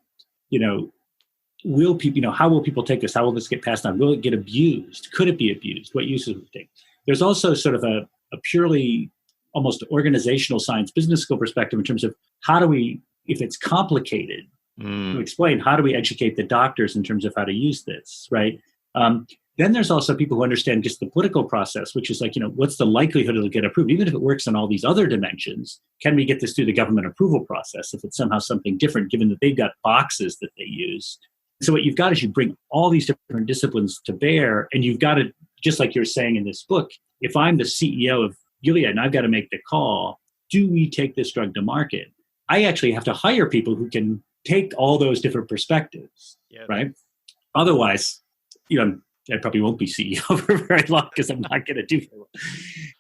will people, how will people take this? How will this get passed on? Will it get abused? Could it be abused? What uses would it take? There's also sort of a purely almost organizational science business school perspective in terms of how do we, if it's complicated, to explain, how do we educate the doctors in terms of how to use this, right? Then there's also people who understand just the political process, which is like, what's the likelihood it'll get approved? Even if it works on all these other dimensions, can we get this through the government approval process if it's somehow something different, given that they've got boxes that they use? So what you've got is you bring all these different disciplines to bear, and you've got to, just like you're saying in this book, if I'm the CEO of Gilead and I've got to make the call, do we take this drug to market? I actually have to hire people who can take all those different perspectives, right? Otherwise, I probably won't be CEO for very long because I'm not going to do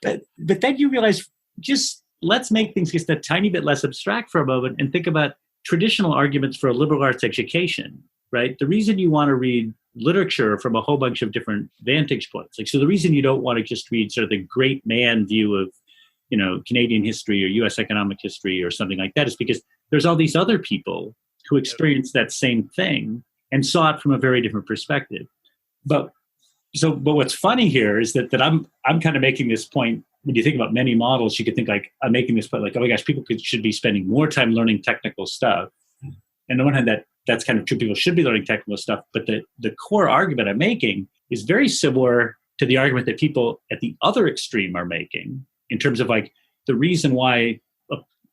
it. But then you realize, just let's make things just a tiny bit less abstract for a moment and think about traditional arguments for a liberal arts education, right? The reason you want to read literature from a whole bunch of different vantage points. So the reason you don't want to just read sort of the great man view of, Canadian history or US economic history or something like that is because there's all these other people who experienced that same thing and saw it from a very different perspective. But what's funny here is that I'm kind of making this point. When you think about many models, you could think like, I'm making this point like, oh my gosh, people should be spending more time learning technical stuff. And on the one hand, that's kind of true. People should be learning technical stuff. But the core argument I'm making is very similar to the argument that people at the other extreme are making in terms of like the reason why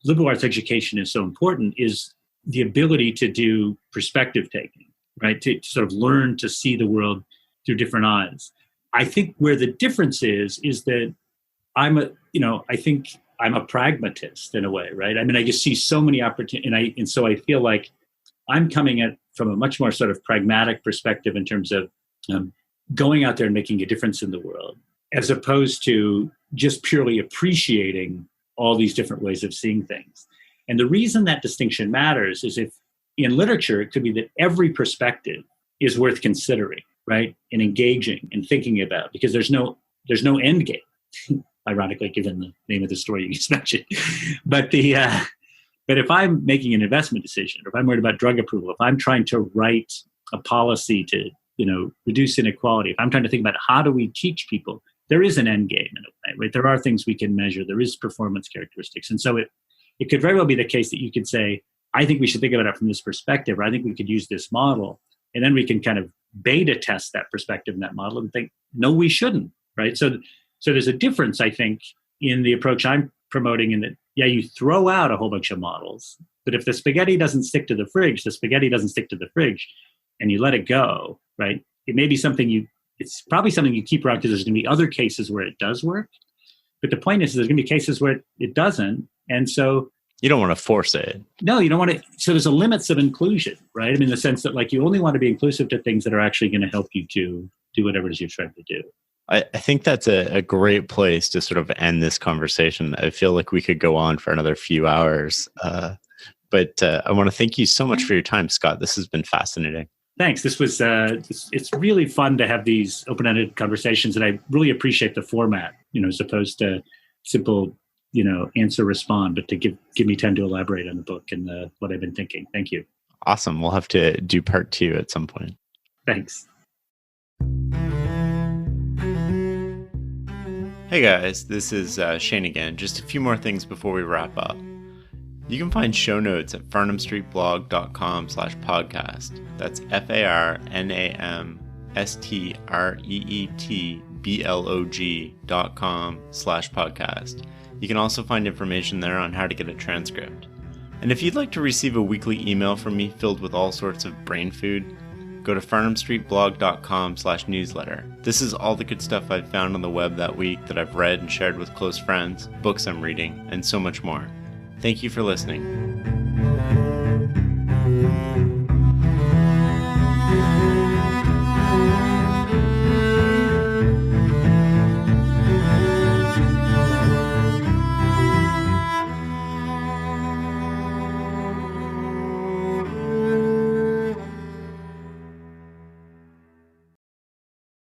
liberal arts education is so important is the ability to do perspective taking, right? To sort of learn to see the world through different eyes. I think where the difference is that I think I'm a pragmatist in a way, right? I mean, I just see so many opportunities, and so I feel like I'm coming at from a much more sort of pragmatic perspective in terms of going out there and making a difference in the world, as opposed to just purely appreciating all these different ways of seeing things. And the reason that distinction matters is if in literature, it could be that every perspective is worth considering, right? And engaging and thinking about, because there's no end game, ironically, given the name of the story you just mentioned. But if I'm making an investment decision, or if I'm worried about drug approval, if I'm trying to write a policy to, reduce inequality, if I'm trying to think about how do we teach people, there is an end game in a way, right? There are things we can measure. There is performance characteristics. And so it could very well be the case that you could say, I think we should think about it from this perspective, or I think we could use this model. And then we can kind of beta test that perspective in that model and think, no, we shouldn't, right? So there's a difference, I think, in the approach I'm promoting in that, yeah, you throw out a whole bunch of models, but if the spaghetti doesn't stick to the fridge, the spaghetti doesn't stick to the fridge, and you let it go, right? It may be it's probably something you keep around because there's going to be other cases where it does work. But the point is there's going to be cases where it doesn't. And so you don't want to force it. No, you don't want to. So there's a limits of inclusion, right? I mean, in the sense that like you only want to be inclusive to things that are actually going to help you to do whatever it is you're trying to do. I think that's a great place to sort of end this conversation. I feel like we could go on for another few hours. But I want to thank you so much for your time, Scott. This has been fascinating. Thanks. This was, it's really fun to have these open-ended conversations, and I really appreciate the format, as opposed to simple, answer, respond, but to give me time to elaborate on the book and what I've been thinking. Thank you. Awesome. We'll have to do part 2 at some point. Thanks. Hey guys, this is Shane again. Just a few more things before we wrap up. You can find show notes at farnamstreetblog.com/podcast. That's FARNAMSTREETBLOG.com/podcast. You can also find information there on how to get a transcript. And if you'd like to receive a weekly email from me filled with all sorts of brain food, go to farnamstreetblog.com/newsletter. This is all the good stuff I've found on the web that week that I've read and shared with close friends, books I'm reading, and so much more. Thank you for listening.